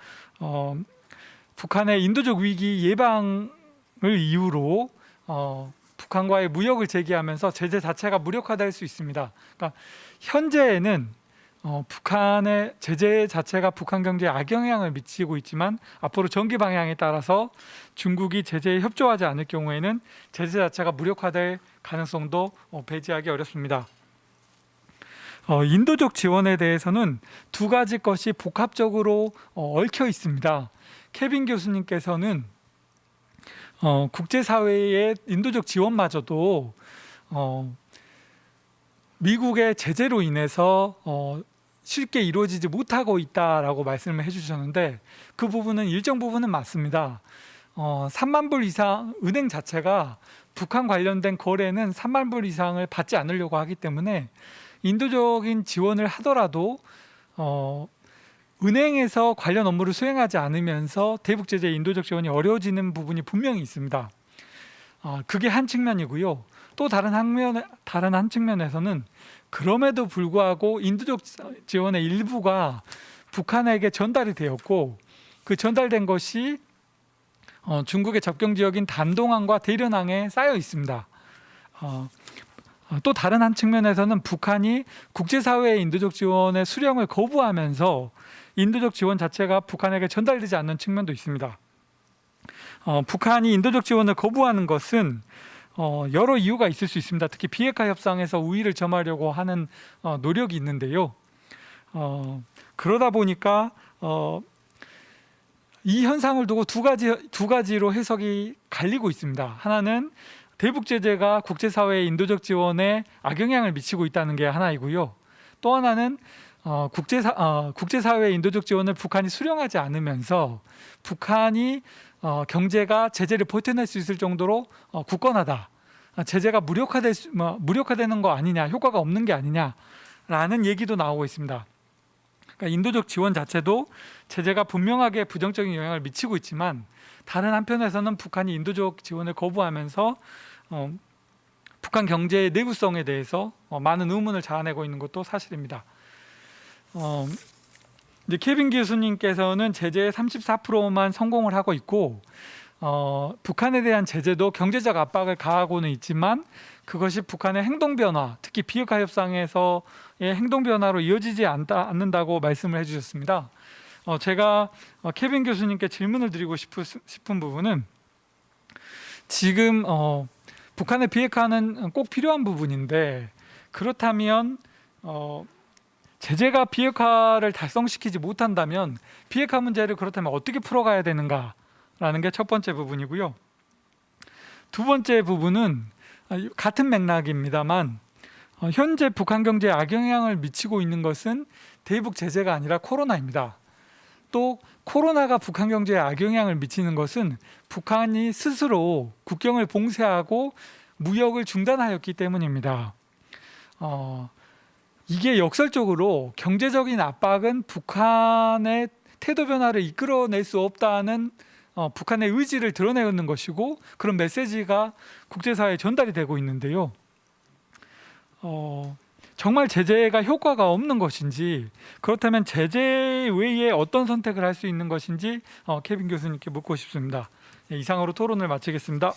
[SPEAKER 4] 북한의 인도적 위기 예방을 이유로 북한과의 무역을 재개하면서 제재 자체가 무력화될 수 있습니다. 그러니까 현재에는 북한의 제재 자체가 북한 경제에 악영향을 미치고 있지만 앞으로 전개 방향에 따라서 중국이 제재에 협조하지 않을 경우에는 제재 자체가 무력화될 가능성도 배제하기 어렵습니다. 인도적 지원에 대해서는 두 가지 것이 복합적으로 얽혀 있습니다. 케빈 교수님께서는 국제사회의 인도적 지원마저도 미국의 제재로 인해서 쉽게 이루어지지 못하고 있다라고 말씀을 해주셨는데 그 부분은 일정 부분은 맞습니다. 3만 불 이상 은행 자체가 북한 관련된 거래는 3만 불 이상을 받지 않으려고 하기 때문에 인도적인 지원을 하더라도 은행에서 관련 업무를 수행하지 않으면서 대북 제재 인도적 지원이 어려워지는 부분이 분명히 있습니다. 그게 한 측면이고요. 또 다른 한 측면에서는 그럼에도 불구하고 인도적 지원의 일부가 북한에게 전달이 되었고 그 전달된 것이 중국의 접경 지역인 단동항과 대련항에 쌓여 있습니다. 또 다른 한 측면에서는 북한이 국제사회의 인도적 지원의 수령을 거부하면서 인도적 지원 자체가 북한에게 전달되지 않는 측면도 있습니다. 북한이 인도적 지원을 거부하는 것은 여러 이유가 있을 수 있습니다. 특히 비핵화 협상에서 우위를 점하려고 하는 노력이 있는데요. 그러다 보니까 이 현상을 두고 두 가지로 해석이 갈리고 있습니다. 하나는 대북 제재가 국제사회의 인도적 지원에 악영향을 미치고 있다는 게 하나이고요. 또 하나는 국제사회의 인도적 지원을 북한이 수령하지 않으면서 북한이 경제가 제재를 버텨낼 수 있을 정도로 굳건하다. 제재가 무력화되는 거 아니냐, 효과가 없는 게 아니냐라는 얘기도 나오고 있습니다. 그러니까 인도적 지원 자체도 제재가 분명하게 부정적인 영향을 미치고 있지만 다른 한편에서는 북한이 인도적 지원을 거부하면서 북한 경제의 내구성에 대해서 많은 의문을 자아내고 있는 것도 사실입니다. 이제 케빈 교수님께서는 제재의 34%만 성공을 하고 있고 북한에 대한 제재도 경제적 압박을 가하고는 있지만 그것이 북한의 행동 변화, 특히 비핵화 협상에서의 행동 변화로 이어지지 않는다고 말씀을 해주셨습니다. 제가 케빈 교수님께 질문을 드리고 싶은 부분은 지금 북한의 비핵화는 꼭 필요한 부분인데 그렇다면 제재가 비핵화를 달성시키지 못한다면 비핵화 문제를 그렇다면 어떻게 풀어가야 되는가라는 게 첫 번째 부분이고요. 두 번째 부분은 같은 맥락입니다만 현재 북한 경제에 악영향을 미치고 있는 것은 대북 제재가 아니라 코로나입니다. 또 코로나가 북한 경제에 악영향을 미치는 것은 북한이 스스로 국경을 봉쇄하고 무역을 중단하였기 때문입니다. 이게 역설적으로 경제적인 압박은 북한의 태도 변화를 이끌어낼 수 없다는 북한의 의지를 드러내는 것이고 그런 메시지가 국제사회에 전달이 되고 있는데요. 정말 제재가 효과가 없는 것인지 그렇다면 제재 외에 어떤 선택을 할 수 있는 것인지 케빈 교수님께 묻고 싶습니다. 이상으로 토론을 마치겠습니다.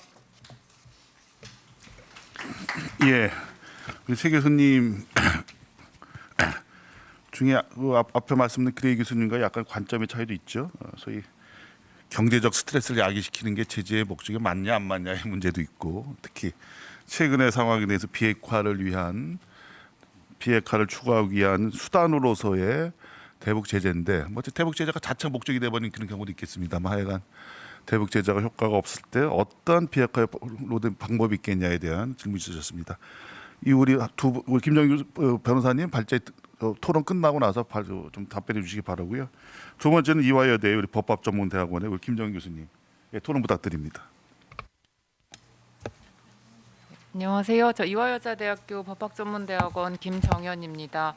[SPEAKER 1] 예, 우리 새 교수님 중에 앞에 말씀드린 그레이 교수님과 약간 관점의 차이도 있죠. 소위 경제적 스트레스를 야기시키는 게 제재의 목적이 맞냐 안 맞냐의 문제도 있고, 특히 최근의 상황에 대해서 비핵화를 추구하기 위한 수단으로서의 대북 제재인데, 뭐 대북 제재가 자체 목적이 되어버린 그런 경우도 있겠습니다만, 하여간 대북 제재가 효과가 없을 때 어떤 비핵화로 된 방법이 있겠냐에 대한 질문이 주셨습니다. 우리 김정규 변호사님 발제 토론 끝나고 나서 좀 답변해 주시기 바라고요. 두 번째는 이화여대 우리 법학전문대학원의 우리 김정규 교수님, 토론 부탁드립니다.
[SPEAKER 5] 안녕하세요. 저 이화여자대학교 법학전문대학원 김정현입니다.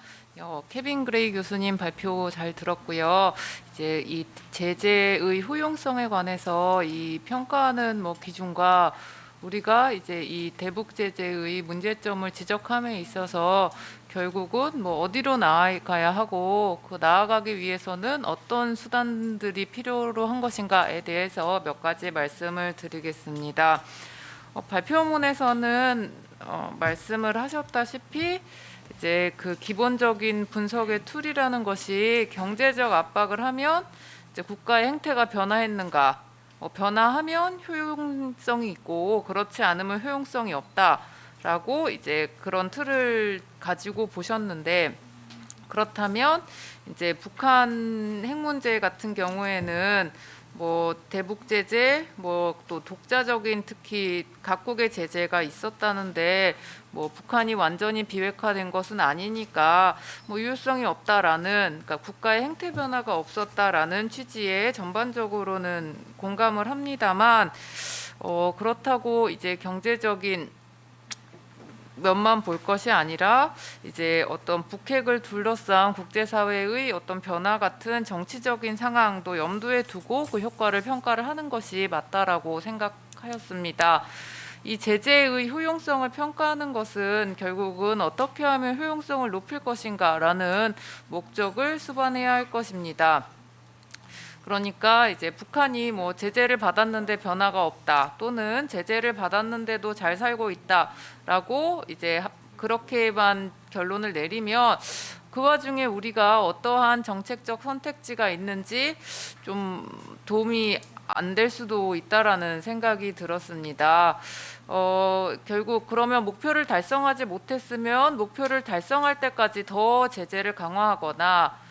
[SPEAKER 5] 케빈 그레이 교수님 발표 잘 들었고요. 이제 이 제재의 효용성에 관해서 이 평가하는 기준과 우리가 이제 이 대북 제재의 문제점을 지적함에 있어서 결국은 어디로 나아가야 하고 그 나아가기 위해서는 어떤 수단들이 필요로 한 것인가에 대해서 몇 가지 말씀을 드리겠습니다. 발표문에서는 말씀을 하셨다시피 이제 그 기본적인 분석의 툴이라는 것이 경제적 압박을 하면 이제 국가의 행태가 변화했는가, 변화하면 효용성이 있고 그렇지 않으면 효용성이 없다라고 이제 그런 틀을 가지고 보셨는데, 그렇다면 이제 북한 핵 문제 같은 경우에는 대북 제재, 또 독자적인 특히 각국의 제재가 있었다는데 북한이 완전히 비핵화된 것은 아니니까 유효성이 없다라는, 그러니까 국가의 행태 변화가 없었다라는 취지에 전반적으로는 공감을 합니다만, 그렇다고 이제 경제적인 면만 볼 것이 아니라 이제 어떤 북핵을 둘러싼 국제사회의 어떤 변화 같은 정치적인 상황도 염두에 두고 그 효과를 평가를 하는 것이 맞다라고 생각하였습니다. 이 제재의 효용성을 평가하는 것은 결국은 어떻게 하면 효용성을 높일 것인가라는 목적을 수반해야 할 것입니다. 그러니까 이제 북한이 제재를 받았는데 변화가 없다, 또는 제재를 받았는데도 잘 살고 있다라고 이제 그렇게만 결론을 내리면 그 와중에 우리가 어떠한 정책적 선택지가 있는지 좀 도움이 안 될 수도 있다라는 생각이 들었습니다. 결국 그러면 목표를 달성하지 못했으면 목표를 달성할 때까지 더 제재를 강화하거나,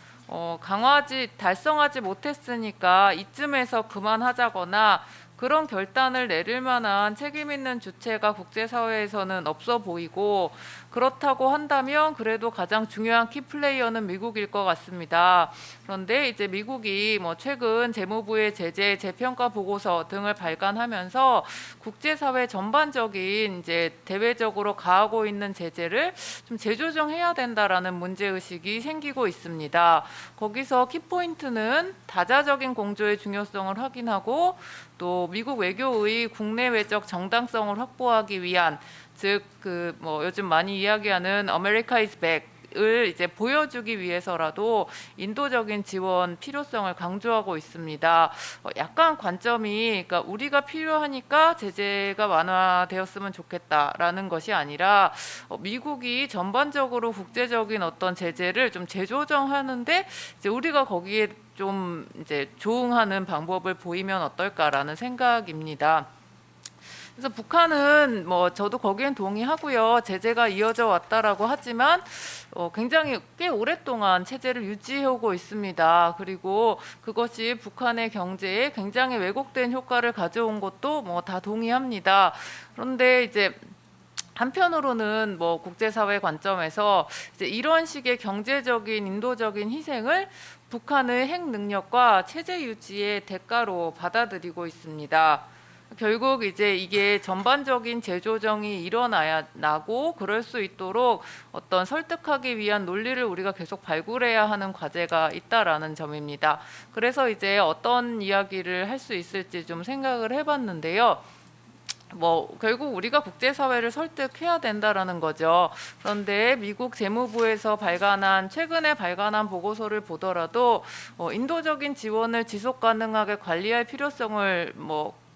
[SPEAKER 5] 달성하지 못했으니까 이쯤에서 그만하자거나 그런 결단을 내릴 만한 책임 있는 주체가 국제사회에서는 없어 보이고, 그렇다고 한다면 그래도 가장 중요한 키플레이어는 미국일 것 같습니다. 그런데 이제 미국이 최근 재무부의 제재 재평가 보고서 등을 발간하면서 국제사회 전반적인 이제 대외적으로 가하고 있는 제재를 좀 재조정해야 된다라는 문제의식이 생기고 있습니다. 거기서 키포인트는 다자적인 공조의 중요성을 확인하고, 또 미국 외교의 국내외적 정당성을 확보하기 위한, 즉 요즘 많이 이야기하는 America is back을 이제 보여주기 위해서라도 인도적인 지원 필요성을 강조하고 있습니다. 약간 관점이, 그러니까 우리가 필요하니까 제재가 완화되었으면 좋겠다라는 것이 아니라 미국이 전반적으로 국제적인 어떤 제재를 좀 재조정하는데 이제 우리가 거기에 좀 이제 조응하는 방법을 보이면 어떨까라는 생각입니다. 그래서 북한은 뭐 저도 거기엔 동의하고요. 제재가 이어져 왔다라고 하지만 굉장히 꽤 오랫동안 체제를 유지해오고 있습니다. 그리고 그것이 북한의 경제에 굉장히 왜곡된 효과를 가져온 것도 뭐 다 동의합니다. 그런데 이제 한편으로는 뭐 국제사회 관점에서 이제 이런 식의 경제적인 인도적인 희생을 북한의 핵 능력과 체제 유지의 대가로 받아들이고 있습니다. 결국 이제 이게 전반적인 재조정이 일어나야 나고 그럴 수 있도록 어떤 설득하기 위한 논리를 우리가 계속 발굴해야 하는 과제가 있다라는 점입니다. 그래서 이제 어떤 이야기를 할 수 있을지 좀 생각을 해봤는데요. 뭐 결국 우리가 국제사회를 설득해야 된다라는 거죠. 그런데 미국 재무부에서 최근에 발간한 보고서를 보더라도 인도적인 지원을 지속 가능하게 관리할 필요성을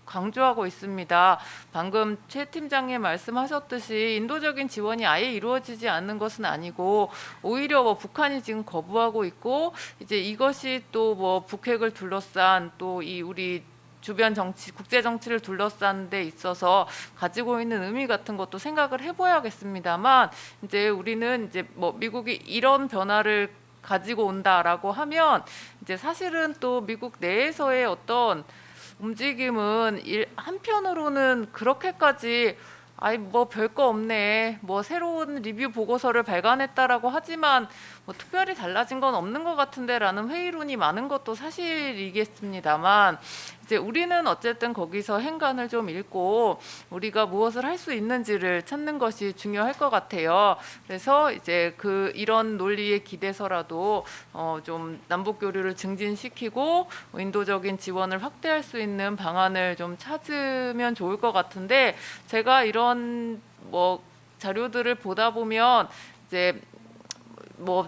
[SPEAKER 5] 강조하고 있습니다. 방금 최 팀장님 말씀하셨듯이 인도적인 지원이 아예 이루어지지 않는 것은 아니고 오히려 북한이 지금 거부하고 있고 이제 이것이 또 북핵을 둘러싼 또 이 우리 주변 정치, 국제 정치를 둘러싼 데 있어서 가지고 있는 의미 같은 것도 생각을 해봐야겠습니다만 이제 우리는 이제 미국이 이런 변화를 가지고 온다라고 하면 이제 사실은 또 미국 내에서의 어떤 움직임은 한편으로는 그렇게까지 별거 없네. 새로운 리뷰 보고서를 발간했다라고 하지만 특별히 달라진 건 없는 것 같은데라는 회의론이 많은 것도 사실이겠습니다만 이제 우리는 어쨌든 거기서 행간을 좀 읽고 우리가 무엇을 할 수 있는지를 찾는 것이 중요할 것 같아요. 그래서 이제 이런 논리에 기대서라도 좀 남북 교류를 증진시키고 인도적인 지원을 확대할 수 있는 방안을 좀 찾으면 좋을 것 같은데 제가 이런 자료들을 보다 보면 이제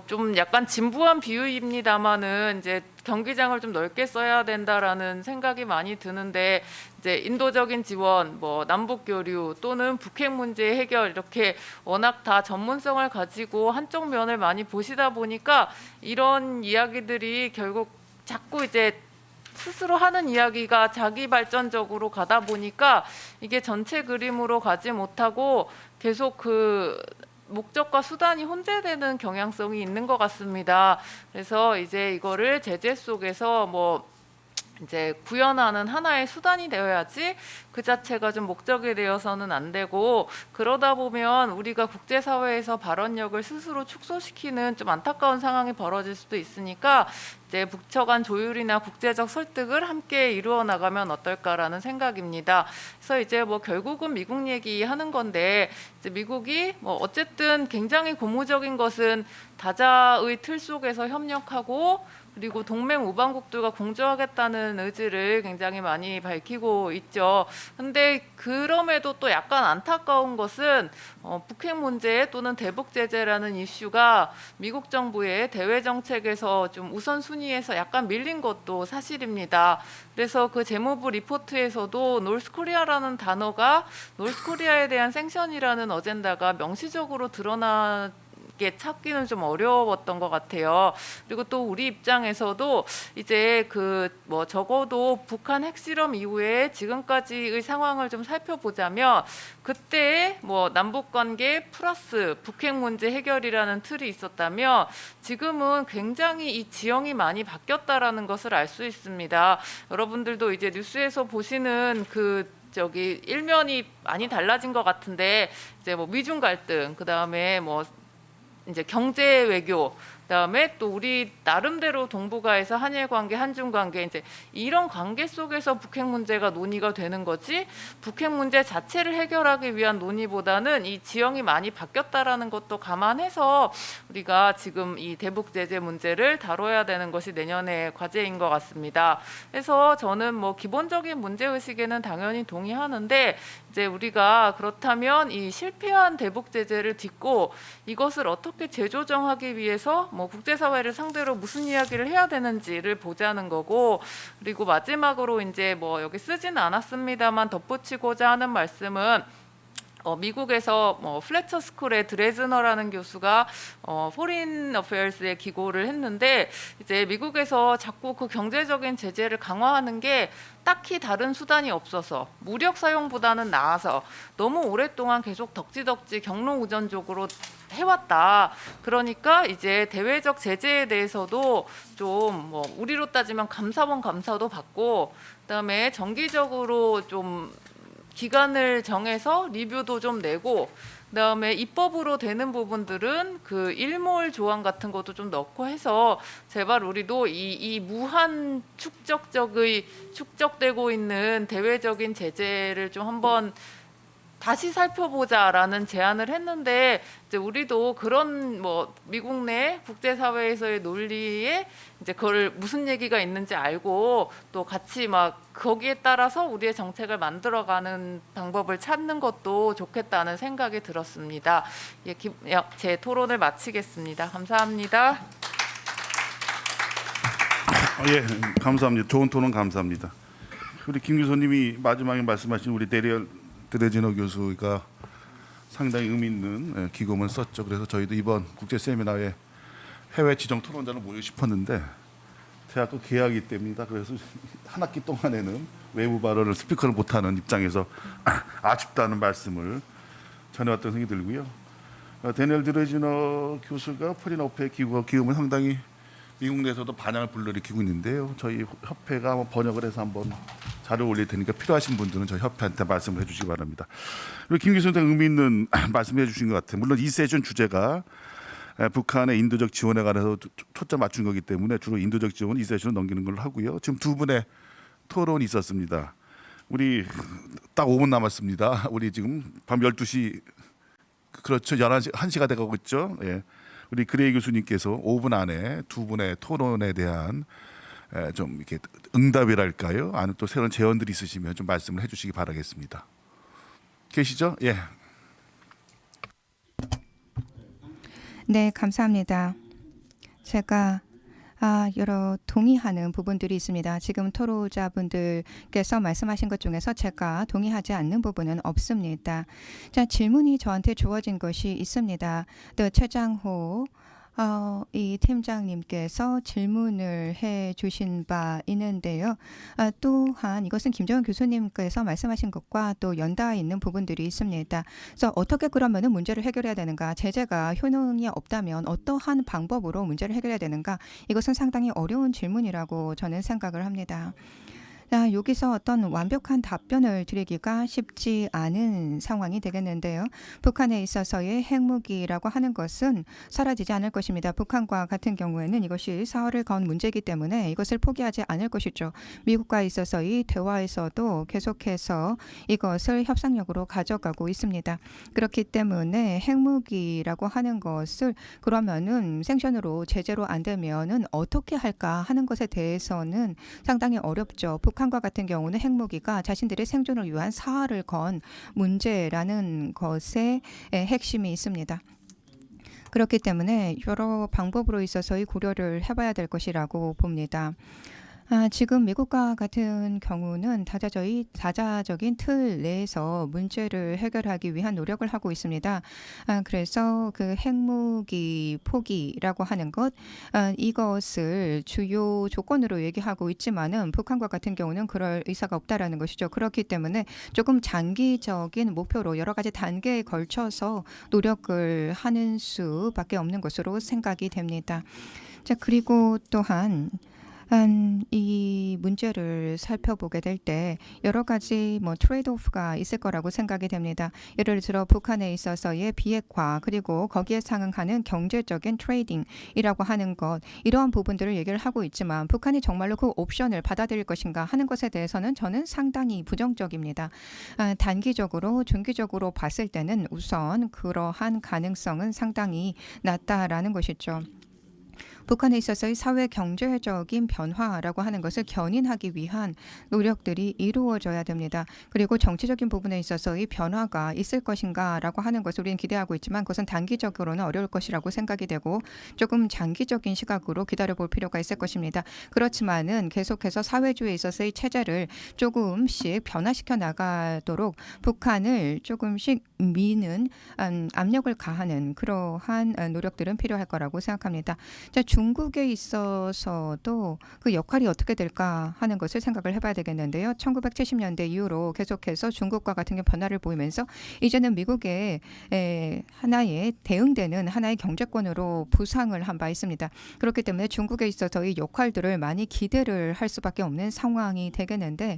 [SPEAKER 5] 좀 약간 진부한 비유입니다만은 이제 경기장을 좀 넓게 써야 된다라는 생각이 많이 드는데 이제 인도적인 지원, 남북 교류 또는 북핵 문제 해결 이렇게 워낙 다 전문성을 가지고 한쪽 면을 많이 보시다 보니까 이런 이야기들이 결국 자꾸 이제 스스로 하는 이야기가 자기 발전적으로 가다 보니까 이게 전체 그림으로 가지 못하고 계속 목적과 수단이 혼재되는 경향성이 있는 것 같습니다. 그래서 이제 이거를 제재 속에서 이제 구현하는 하나의 수단이 되어야지 그 자체가 좀 목적이 되어서는 안 되고 그러다 보면 우리가 국제사회에서 발언력을 스스로 축소시키는 좀 안타까운 상황이 벌어질 수도 있으니까 이제 북처 간 조율이나 국제적 설득을 함께 이루어 나가면 어떨까라는 생각입니다. 그래서 이제 결국은 미국 얘기하는 건데 이제 미국이 어쨌든 굉장히 고무적인 것은 다자의 틀 속에서 협력하고 그리고 동맹 우방국들과 공조하겠다는 의지를 굉장히 많이 밝히고 있죠. 근데 그럼에도 또 약간 안타까운 것은 북핵 문제 또는 대북 제재라는 이슈가 미국 정부의 대외 정책에서 좀 우선순위에서 약간 밀린 것도 사실입니다. 그래서 재무부 리포트에서도 노스코리아라는 단어가 노스코리아에 대한 생션이라는 어젠다가 명시적으로 드러나 게 찾기는 좀 어려웠던 것 같아요. 그리고 또 우리 입장에서도 이제 적어도 북한 핵실험 이후에 지금까지의 상황을 좀 살펴보자면 그때 남북 관계 플러스 북핵 문제 해결이라는 틀이 있었다면 지금은 굉장히 이 지형이 많이 바뀌었다라는 것을 알 수 있습니다. 여러분들도 이제 뉴스에서 보시는 일면이 많이 달라진 것 같은데 이제 미중 갈등 그다음에 이제 경제 외교 그다음에 또 우리 나름대로 동북아에서 한일 관계, 한중 관계 이제 이런 관계 속에서 북핵 문제가 논의가 되는 거지 북핵 문제 자체를 해결하기 위한 논의보다는 이 지형이 많이 바뀌었다라는 것도 감안해서 우리가 지금 이 대북 제재 문제를 다뤄야 되는 것이 내년의 과제인 것 같습니다. 그래서 저는 기본적인 문제 의식에는 당연히 동의하는데 이제 우리가 그렇다면 이 실패한 대북 제재를 딛고 이것을 어떻게 재조정하기 위해서 국제사회를 상대로 무슨 이야기를 해야 되는지를 보자는 거고 그리고 마지막으로 이제 여기 쓰지는 않았습니다만 덧붙이고자 하는 말씀은 미국에서 플래처 스쿨의 드레즈너라는 교수가 포린 어페어스에 기고를 했는데 이제 미국에서 자꾸 그 경제적인 제재를 강화하는 게 딱히 다른 수단이 없어서 무력 사용보다는 나아서 너무 오랫동안 계속 덕지덕지 경로우전적으로 해왔다. 그러니까 이제 대외적 제재에 대해서도 좀 우리로 따지면 감사원 감사도 받고 그다음에 정기적으로 좀 기간을 정해서 리뷰도 좀 내고 그다음에 입법으로 되는 부분들은 그 일몰 조항 같은 것도 좀 넣고 해서 제발 우리도 이 무한 축적되고 있는 대외적인 제재를 좀 한번 다시 살펴보자라는 제안을 했는데 이제 우리도 그런 미국 내 국제사회에서의 논리에 이제 그걸 무슨 얘기가 있는지 알고 또 같이 막 거기에 따라서 우리의 정책을 만들어가는 방법을 찾는 것도 좋겠다는 생각이 들었습니다. 제 토론을 마치겠습니다. 감사합니다.
[SPEAKER 1] 예, 감사합니다. 좋은 토론 감사합니다. 우리 김 교수님이 마지막에 말씀하신 우리 드레즈너 교수가 상당히 의미 있는 기고문을 썼죠. 그래서 저희도 이번 국제 세미나에 해외 지정 토론자를 모시고 싶었는데 대학교 개학이기 때문이다. 그래서 한 학기 동안에는 외부 발언을 스피커를 못하는 입장에서 아쉽다는 말씀을 전해왔던 생각이 들고요. 데니얼 드레즈너 교수가 포린 어페어 기금은 상당히 미국 내에서도 반향을 불러일으키고 있는데요. 저희 협회가 한번 번역을 해서 한번 자료 올릴 테니까 필요하신 분들은 저희 협회한테 말씀을 해주시기 바랍니다. 그리고 김 교수님 의미 있는 말씀해 주신 것 같아요. 물론 이 세션 주제가 북한의 인도적 지원에 관해서 초점 맞춘 거기 때문에 주로 인도적 지원 이 세션을 넘기는 걸로 하고요. 지금 두 분의 토론이 있었습니다. 우리 딱 5분 남았습니다. 우리 지금 밤 12시 그렇죠. 1시가 돼가고 있죠. 예. 우리 그레이 교수님께서 5분 안에 두 분의 토론에 대한 좀 이렇게 응답이랄까요? 아니면 또 새로운 제언들이 있으시면 좀 말씀을 해주시기 바라겠습니다. 계시죠? 예.
[SPEAKER 3] 네, 감사합니다. 제가 여러 동의하는 부분들이 있습니다. 지금 토론자분들께서 말씀하신 것 중에서 제가 동의하지 않는 부분은 없습니다. 자, 질문이 저한테 주어진 것이 있습니다. 최장호 이 팀장님께서 질문을 해주신 바 있는데요. 또한 이것은 김정은 교수님께서 말씀하신 것과 또 연닿아 있는 부분들이 있습니다. 그래서 어떻게 그러면은 문제를 해결해야 되는가? 제재가 효능이 없다면 어떠한 방법으로 문제를 해결해야 되는가? 이것은 상당히 어려운 질문이라고 저는 생각을 합니다. 여기서 어떤 완벽한 답변을 드리기가 쉽지 않은 상황이 되겠는데요. 북한에 있어서의 핵무기라고 하는 것은 사라지지 않을 것입니다. 북한과 같은 경우에는 이것이 사활을 건 문제이기 때문에 이것을 포기하지 않을 것이죠. 미국과 있어서의 대화에서도 계속해서 이것을 협상력으로 가져가고 있습니다. 그렇기 때문에 핵무기라고 하는 것을 그러면은 생션으로 제재로 안 되면은 어떻게 할까 하는 것에 대해서는 상당히 어렵죠. 북한과 같은 경우는 핵무기가 자신들의 생존을 위한 사활을 건 문제라는 것에 핵심이 있습니다. 그렇기 때문에 여러 방법으로 있어서의 고려를 해봐야 될 것이라고 봅니다. 지금 미국과 같은 경우는 다자적인 틀 내에서 문제를 해결하기 위한 노력을 하고 있습니다. 그래서 그 핵무기 포기라고 하는 것, 이것을 주요 조건으로 얘기하고 있지만은 북한과 같은 경우는 그럴 의사가 없다라는 것이죠. 그렇기 때문에 조금 장기적인 목표로 여러 가지 단계에 걸쳐서 노력을 하는 수밖에 없는 것으로 생각이 됩니다. 자, 그리고 또한 이 문제를 살펴보게 될 때 여러 가지 트레이드오프가 있을 거라고 생각이 됩니다. 예를 들어 북한에 있어서의 비핵화 그리고 거기에 상응하는 경제적인 트레이딩이라고 하는 것 이러한 부분들을 얘기를 하고 있지만 북한이 정말로 그 옵션을 받아들일 것인가 하는 것에 대해서는 저는 상당히 부정적입니다. 단기적으로 중기적으로 봤을 때는 우선 그러한 가능성은 상당히 낮다라는 것이죠. 북한에 있어서의 사회 경제적인 변화라고 하는 것을 견인하기 위한 노력들이 이루어져야 됩니다. 그리고 정치적인 부분에 있어서의 변화가 있을 것인가라고 하는 것을 우리는 기대하고 있지만 그것은 단기적으로는 어려울 것이라고 생각이 되고 조금 장기적인 시각으로 기다려볼 필요가 있을 것입니다. 그렇지만은 계속해서 사회주의에 있어서의 체제를 조금씩 변화시켜 나가도록 북한을 조금씩 미는 압력을 가하는 그러한 노력들은 필요할 거라고 생각합니다. 자, 중국에 있어서도 그 역할이 어떻게 될까 하는 것을 생각을 해봐야 되겠는데요. 1970년대 이후로 계속해서 중국과 같은 변화를 보이면서 이제는 미국의 하나의 대응되는 하나의 경제권으로 부상을 한 바 있습니다. 그렇기 때문에 중국에 있어서의 역할들을 많이 기대를 할 수밖에 없는 상황이 되겠는데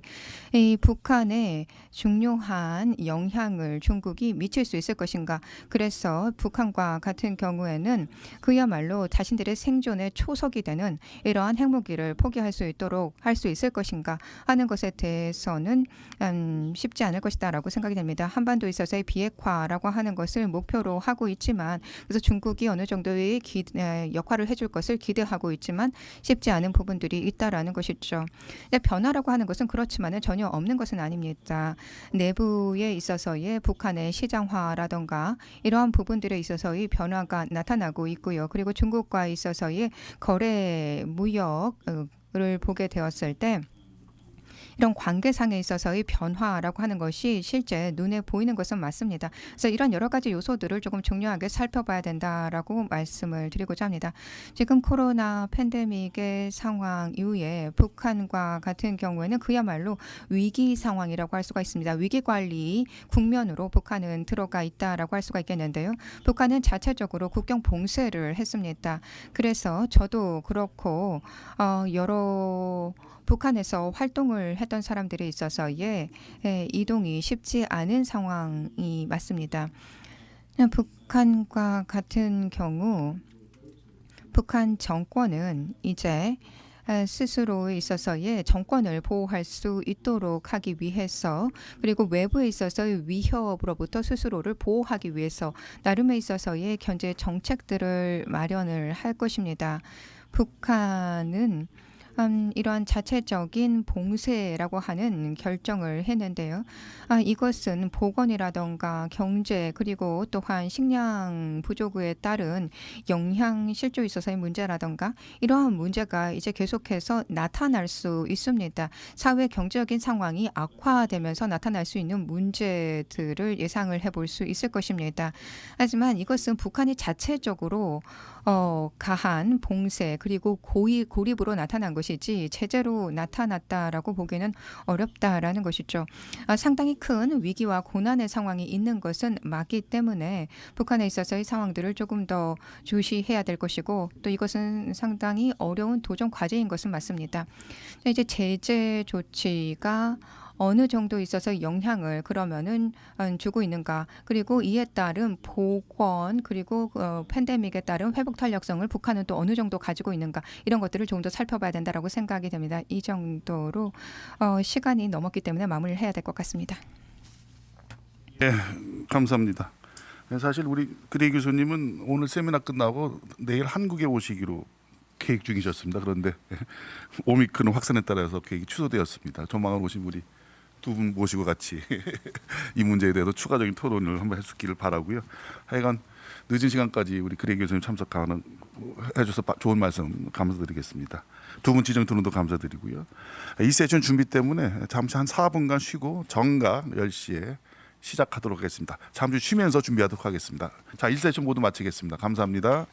[SPEAKER 3] 이 북한의 중요한 영향을 중국이 미칠 수 있을 것인가. 그래서 북한과 같은 경우에는 그야말로 자신들의 생존의 초석이 되는 이러한 핵무기를 포기할 수 있도록 할 수 있을 것인가 하는 것에 대해서는 쉽지 않을 것이다라고 생각이 됩니다. 한반도에 있어서의 비핵화라고 하는 것을 목표로 하고 있지만 그래서 중국이 어느 정도의 역할을 해줄 것을 기대하고 있지만 쉽지 않은 부분들이 있다라는 것이죠. 변화라고 하는 것은 그렇지만은 전혀 없는 것은 아닙니다. 내부에 있어서의 북한의 시장화라던가 이러한 부분들에 있어서의 변화가 나타나고 있고요. 그리고 중국과 있어서의 거래 무역을 보게 되었을 때 이런 관계상에 있어서의 변화라고 하는 것이 실제 눈에 보이는 것은 맞습니다. 그래서 이런 여러 가지 요소들을 조금 중요하게 살펴봐야 된다라고 말씀을 드리고자 합니다. 지금 코로나 팬데믹의 상황 이후에 북한과 같은 경우에는 그야말로 위기 상황이라고 할 수가 있습니다. 위기 관리 국면으로 북한은 들어가 있다라고 할 수가 있겠는데요. 북한은 자체적으로 국경 봉쇄를 했습니다. 그래서 저도 그렇고 여러 북한에서 활동을 했던 사람들에 있어서의 이동이 쉽지 않은 상황이 맞습니다. 북한과 같은 경우 북한 정권은 이제 스스로 있어서의 정권을 보호할 수 있도록 하기 위해서 그리고 외부에 있어서의 위협으로부터 스스로를 보호하기 위해서 나름에 있어서의 경제 정책들을 마련을 할 것입니다. 북한은 이러한 자체적인 봉쇄라고 하는 결정을 했는데요. 이것은 보건이라던가 경제 그리고 또한 식량 부족에 따른 영양 실조에 있어서의 문제라던가 이러한 문제가 이제 계속해서 나타날 수 있습니다. 사회 경제적인 상황이 악화되면서 나타날 수 있는 문제들을 예상을 해볼 수 있을 것입니다. 하지만 이것은 북한이 자체적으로 가한 봉쇄 그리고 고립으로 나타난 것이지 제재로 나타났다라고 보기는 어렵다라는 것이죠. 상당히 큰 위기와 고난의 상황이 있는 것은 맞기 때문에 북한에 있어서의 상황들을 조금 더 주시해야 될 것이고 또 이것은 상당히 어려운 도전 과제인 것은 맞습니다. 이제 제재 조치가 어느 정도 있어서 영향을 그러면은 주고 있는가 그리고 이에 따른 보건 그리고 팬데믹에 따른 회복 탄력성을 북한은 또 어느 정도 가지고 있는가 이런 것들을 좀 더 살펴봐야 된다라고 생각이 됩니다. 이 정도로 시간이 넘었기 때문에 마무리를 해야 될 것 같습니다.
[SPEAKER 1] 네, 감사합니다. 사실 우리 그레이 교수님은 오늘 세미나 끝나고 내일 한국에 오시기로 계획 중이셨습니다. 그런데 오미크론 확산에 따라서 계획이 취소되었습니다. 조만간 오신 우리 두 분 모시고 같이 이 문제에 대해서 추가적인 토론을 한번 해주기를 바라고요. 하여간 늦은 시간까지 우리 그레이 교수님 참석하는 해줘서 좋은 말씀 감사드리겠습니다. 두 분 지정 토론도 감사드리고요. 이 세션 준비 때문에 잠시 한 4분간 쉬고 정각 10시에 시작하도록 하겠습니다. 잠시 쉬면서 준비하도록 하겠습니다. 자, 1세션 모두 마치겠습니다. 감사합니다.